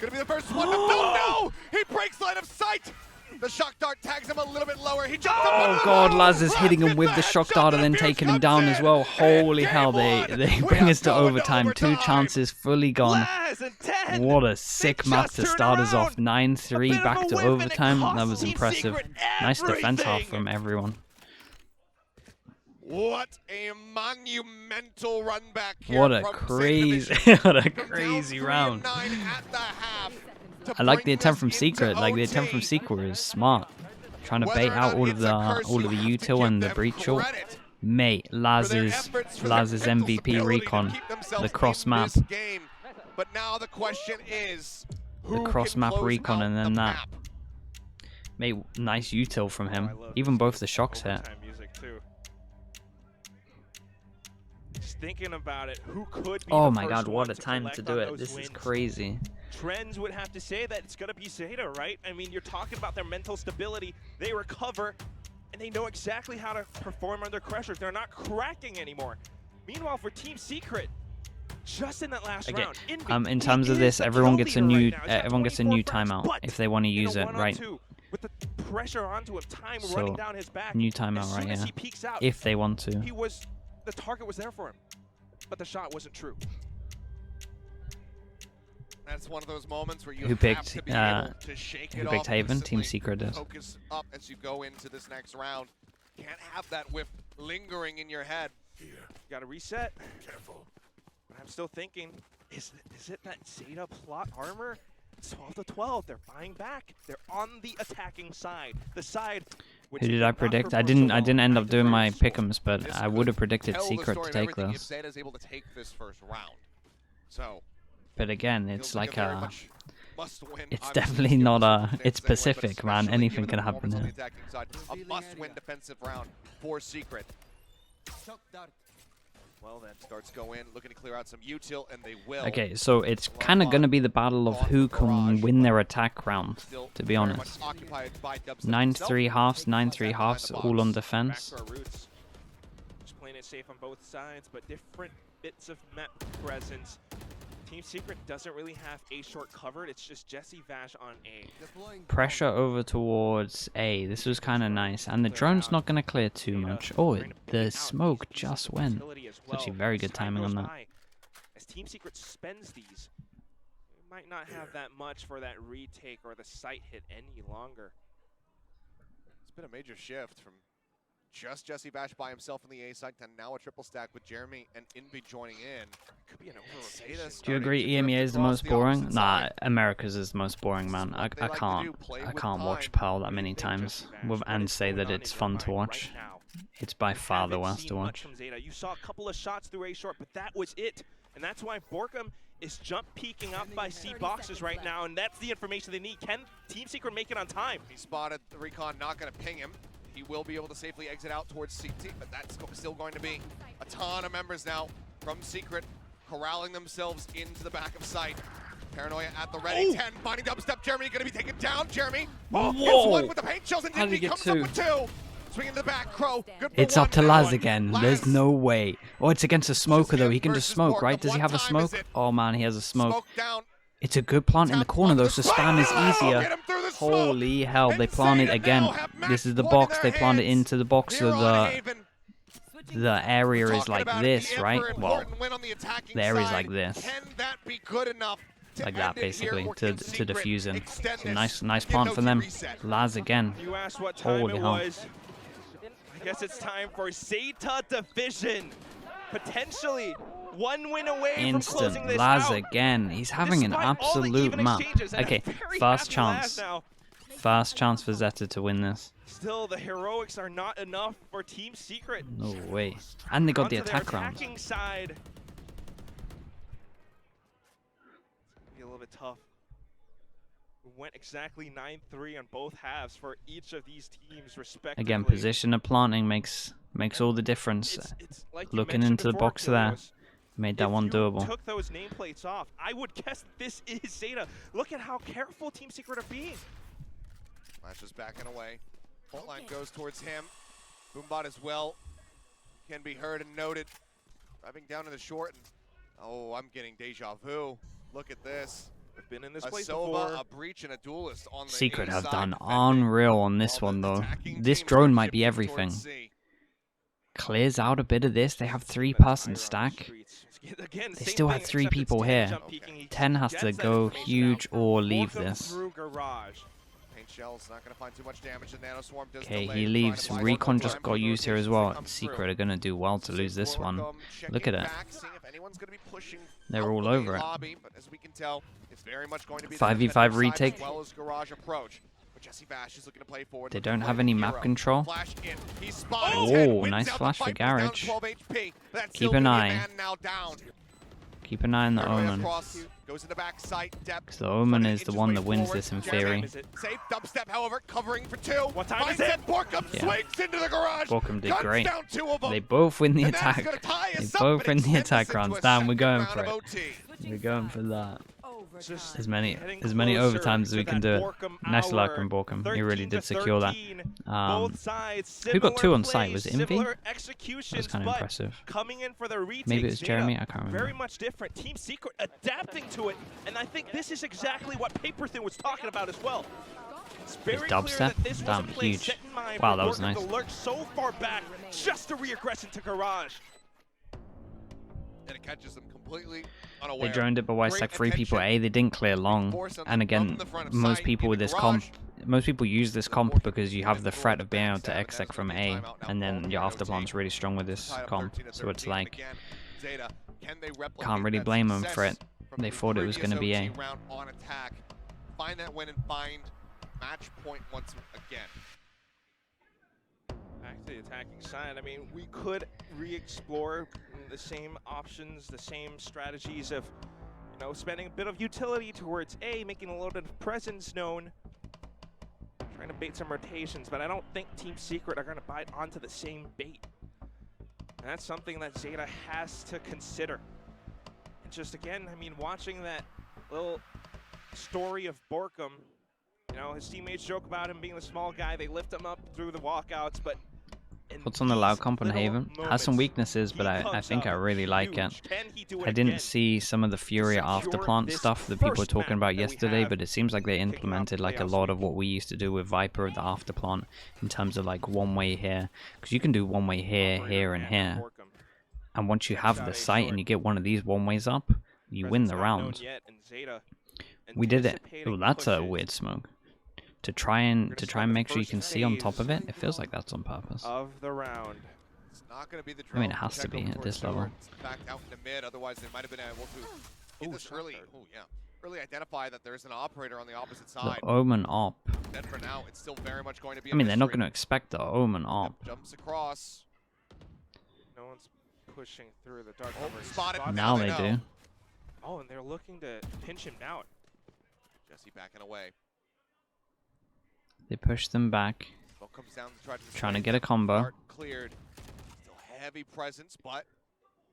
gonna be the first one to no! He breaks line of sight. The shock dart tags him a little bit lower. He jumps up Oh under god, the Laz is wall. hitting him with Get the that shock shot, dart and then the taking fuse him down comes as in. well. And Holy game hell, they on. bring We us to are going overtime. 2 chances fully gone. Laz and 10. What a sick They map just to turned start us off. around. 9-3 A bit back of a to whiff, and it overtime. That cost was Team impressive. Secret Nice defense half everything. from everyone. What a monumental run back here What a from crazy, Division. what a From crazy down 3 round. and 9 at the half to I like the bring attempt this from into Secret. Like the OT. attempt from Secret is smart. Trying to Whether bait or out not all of it's the a curse, you have to util give and the them breach ult. credit Mate, for their Laz's efforts, for their mental MVP stability to recon, keep themselves the cross in map, this game. But now the question is, the who cross can map close recon, out and the then that. map? Mate, nice util from him. I love Even this both the shocks hit. overtime music, too. Just thinking about it, who could be Oh the my first god, what one a to time collect to do on it. those This is wins? crazy. Trends would have to say that it's going to be ZETA, right? I mean, you're talking about their mental stability. They recover, and they know exactly how to perform under pressure. They're not cracking anymore. Meanwhile, for Team Secret, just in that last Okay, round, Envy, in he terms of is this, the everyone kill gets a leader new right now. He's got everyone gets a 24 new frags, timeout but if they want to in a use it, right? 1-on-2, with the pressure onto him, time So, running down his back. new as timeout soon right as here. he peeks out, If they want to. the target was there for him, but the shot wasn't true. That's one of those moments where you Who have picked, to be able to shake who it picked off Haven? Team instantly, Secret did. focus up as you go into this next round. Can't have that whiff lingering in your head. Got to reset. Careful. But I'm still thinking, is it that ZETA plot armor? It's 12 to 12. They're buying back. They're on the attacking side. The side which Who he did I not predict? for I didn't end up at the doing my very start. pick'ems, but This I would have predicted tell the Secret story to of take everything if this. ZETA is able to take this first round. So, But again, feels it's a like very a much must-win, it's obviously, definitely given not the a circumstances it's anyway, but Pacific, man. especially Anything given can the happen performance on here. the attacking side. A must-win defensive round for Secret. Well then, starts go in, looking to clear out some util, and they will. Okay, so it's kind of going to be the battle of who can win their attack round, to be honest. 9-3 halves, 9-3 halves, all on Back defense. to our roots. Just playing it safe on both sides, but different bits of map presence. Team Secret doesn't really have A short covered. It's just Jesse Vash on A. Pressure over towards A. This was kind of nice. And the drone's not going to clear too much. Oh, the smoke just went. It's actually very good timing on that. As Team Secret spends these, we might not have that much for that retake or the sight hit any longer. It's been a major shift from just Jesse Bash by himself on the A side to now a triple stack with Jeremy and Invi joining in. Could be an over-rotation. Do you agree EMEA is the most boring? Nah, America's is the most boring, man. I can't watch Pearl that many times and say that it's fun to watch. It's by far the worst to watch. You saw a couple of shots through A short, but that was it. And that's why Borkum is jump peeking up by C boxes right now, and that's the information they need. Can Team Secret make it on time? He spotted the recon, not going to ping him. He will be able to safely exit out towards CT, but that's still going to be a ton of members now from Secret corralling themselves into the back of site. Paranoia at the ready. 10, finding dubstep. Jeremy going to be taken down. Jeremy gets one with the paint shells, and How did he Indy get comes two? up with 2. Swinging to the back, Crow. Good for It's one, up to and Laz one. again. Laz. There's no way. Oh, it's against a smoker though. He can just versus smoke, right? Borkum. Does he have a What time is smoke? it? Oh man, he has a smoke. Smoke down. It's a good plant in the corner though, so spam is Get easier. him through the smoke. Holy hell, they planted Zeta again. now have match This is the point in box. their They planted hands. into the box, so Here on Haven. the area We're is talking like about this, the right? ever Well, important win on the attacking the area is side. like this. Can that be good enough to like that end it here, basically, or to can Secret diffuse him. extend So this? nice Give plant no for them. reset. Laz again. You asked what time Holy it hell. was. I guess it's time for ZETA Division. Potentially one win away from closing Instant. this Laz out. again. He's having an Despite all the absolute even map. exchanges, and a Okay, very first happy Laz chance. now. First chance for ZETA to win this. Still, the heroics are not enough for Team Secret. No way. And they got the Onto their attack round. attacking side. It's gonna be a little bit tough. We went exactly 9-3 on both halves for each of these teams, respectively. Again, position of planting makes all the difference. It's like you Looking mentioned into the before, box there. Kilios. Made that If one you doable. took those nameplates off, I would guess this is ZETA. Look at how careful Team Secret are being. Flash is backing away. Fault line goes towards him. Boombot as well can be heard and noted. Driving down to the short. And, oh, I'm getting deja vu. Look at this. We've been in this A place Sova, before. a breach, and a duelist on the Secret A have side done defending, unreal on this while one the though. attacking This team drone are might be shifting everything. towards C. Clears out a bit of this. They have 3-person stack. Again, They same still thing, have 3 except it's people 10 here. jump peeking. He 10 has gets to that go information huge out. or leave Borkum this. through garage. Paint shell's not going to find too much damage. The Nano Swarm does Okay, delay, he trying leaves. to buy Recon more just time got for used here as rotations to well. come Secret through. are going to do well to lose this one. Look at it. Back, seeing if anyone's gonna be pushing They're out all the over it. lobby, but as we can tell, it's very much going to be the 5v5 defensive side retake. as well as garage approach. But Jesse Bash is looking to play forward. They looking to don't play have the any hero. map control. Flash in. He's spotted. Oh, 10, wins nice out the flash for fight, goes down Garage. 12 HP, but that's Keep still an gonna be a eye. man now down. Keep an eye on the Paranoia Omen. across, goes in the back sight, depth. Because the Omen Trying is to the inch his one way that wins forward. this in Jeremy theory. Is it? Safe dubstep, however, covering for 2. What time Finds is it? him, Borkum Yeah. swings into the garage. Borkum did Guns great. down 2 of them. They both win the And that's attack. gonna tie They us up both and win the extend us attack into rounds. a Damn, we're second going round for of it. OT. We're going for that. Just As many getting overtimes closer as we to can that do it. Borkum Nice luck hour. from Borkum. He really 13 did to secure that. 13. Who Both sides, got 2 on similar site? Was it plays, Envy? similar That was executions, kind of but impressive. coming in for the retake. Maybe it was ZETA, Jeremy? I can't remember. Very much different. Team Secret adapting to it, and I think this is exactly what Paperthin was talking about as well. It's very clear dubstep? that this was a Damn, play huge. set in mind Wow, for that was Borkum nice. to lurk so far back just to re-aggress into garage. And it catches them completely They unaware. droned it, but why Great stack 3 people attention. A? They didn't clear long. And again, most people with this comp, most people use this comp because you have the threat of being able to exec from A, and then your afterplan's really strong with this comp. So it's like, can't really blame them for it. They thought it was going to be A. On attack. Find that win and find match point once again. Back to the attacking side. I mean, we could re-explore the same options, the same strategies of, you know, spending a bit of utility towards A, making a little bit of presence known, trying to bait some rotations, but I don't think Team Secret are going to bite onto the same bait. And that's something that ZETA has to consider. And just again, I mean, watching that little story of Borkum, you know, his teammates joke about him being the small guy. They lift him up through the walkouts, but what's on the loud comp on Haven? Has some weaknesses, but I think I really like it. I didn't see some of the Furia afterplant stuff that people were talking about yesterday, but it seems like they implemented like a lot of what we used to do with Viper, the afterplant, in terms of like one way here, because you can do one way here, here, and here. And once you have the site and you get one of these one ways up, you win the round. We did it. Oh, that's a weird smoke. To try and make sure you can see on top of it, it feels like that's on purpose. Of the round. It's not going to be the I mean, it has to be at this level. Back out in the mid, otherwise they might have been able to get this early. Oh yeah, really identify that there's an operator on the opposite side. The Omen op. Then for now, it's still very much going to be. I mean, they're not going to expect the Omen op. Jumps across. No one's pushing through the dark. Spotted. Now they do. Oh, and they're looking to pinch him down. Jesse backing away. They push them back. Comes down to trying to get a combo. Cleared. Still heavy presence, but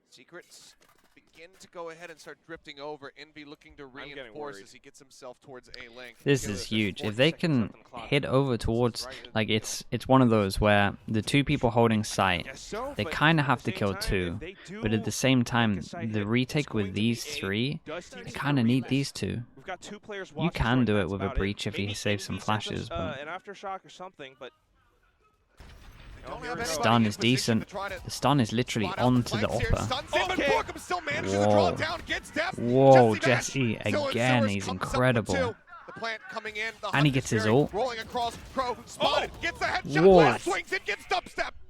Secrets begin to go ahead and start drifting over. Envy looking to reinforce as he gets himself towards A link. This is huge. If they can hit over towards, like it's one of those where the two people holding site, they kind of have to kill two, but at the same time, the retake with these three, they kind of need these two. You can do it with a breach if he saves some flashes, but an aftershock or something, but stun is decent. The stun is literally onto the upper. Whoa. Whoa, Jesse again, he's incredible. And he gets his ult. Whoa.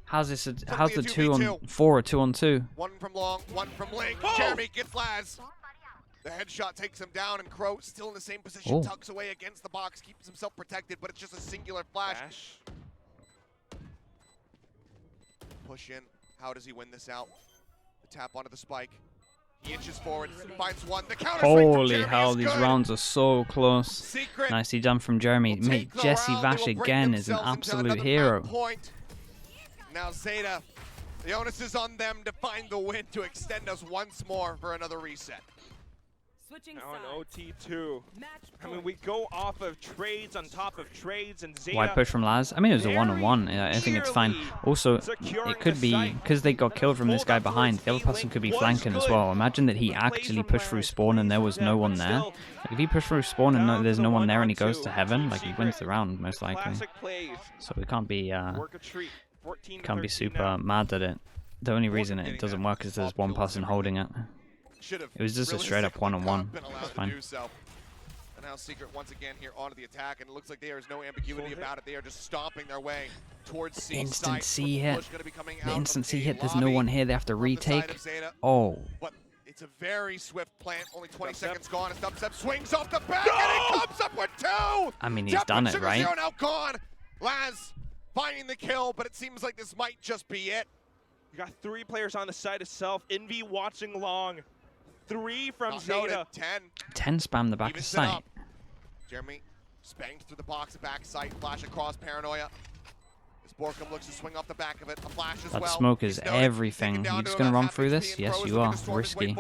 How's this? How's the 2-on-4 or 2-on-2? One from long, one from link. Jeremy gets Laz. The headshot takes him down, and Crow still in the same position, tucks away against the box, keeps himself protected, but it's just a singular flash. Push in. How does he win this out? The tap onto the spike. He inches forward, finds one. The counter. Holy hell, these rounds are so close. Nicely done from Jeremy. Mate, Jesse Vash again is an absolute hero. Now ZETA, the onus is on them to find the win to extend us once more for another reset. Now an OT2. I mean, we go off of trades on top of trades, and ZETA. Wide push from Laz. I mean, it was a 1-on-1. Yeah, I think it's fine. Also, it could be because they got killed from this guy behind. The other person could be flanking as well. Imagine that he actually pushed through spawn and there was no one there. Like, if he pushed through spawn and there's no one there and he goes to heaven, like he wins the round most likely. So we can't be super mad at it. The only reason it doesn't work is there's one person holding it. It was just a straight up 1-on-1. It's fine. And now Secret once again here onto the attack, and it looks like there is no ambiguity about it. They are just stomping their way towards C. Instant C hit. The instant C hit. There's no one here. They have to retake. Oh. But it's a very swift plant. Only 20 seconds gone. As Dubstep swings off the back, and he comes up with 2. I mean, he's done it, right? Now gone. Laz finding the kill, but it seems like this might just be it. You got 3 players on the side itself. Envy watching long. 3 from ZETA. 10 spam the back of sight. Jeremy spanged through the box, back sight, flash across Paranoia. As Borkum looks to swing off the back of it, a flash as well. That smoke is everything. You just gonna run through this? Yes, you are. Risky.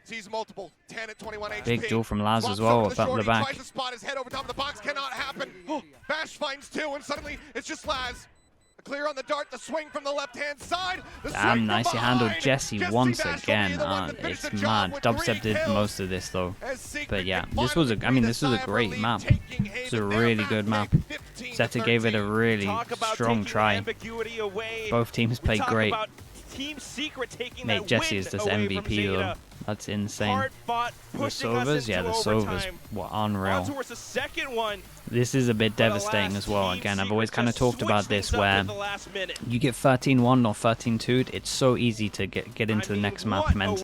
Sees multiple. 10 at 21 HP. Big duel from Laz as well at the back. Tries to spot his head over top of the box, cannot happen. Bash finds 2, and suddenly it's just Laz. Clear on the dart, the swing from the left-hand side. Damn, nicely handled Jesse once again. It's mad. Dubstep did most of this though. But yeah, this was a great map. It's a really good map. ZETA gave it a really strong try. Both teams played great. Mate, Jesse is this MVP though. That's insane. The Sovas, yeah, the Sovas were unreal. This is a bit devastating as well. Again, I've always kind of talked about this where you get 13-1 or 13-2. It's so easy to get into the next map mentally.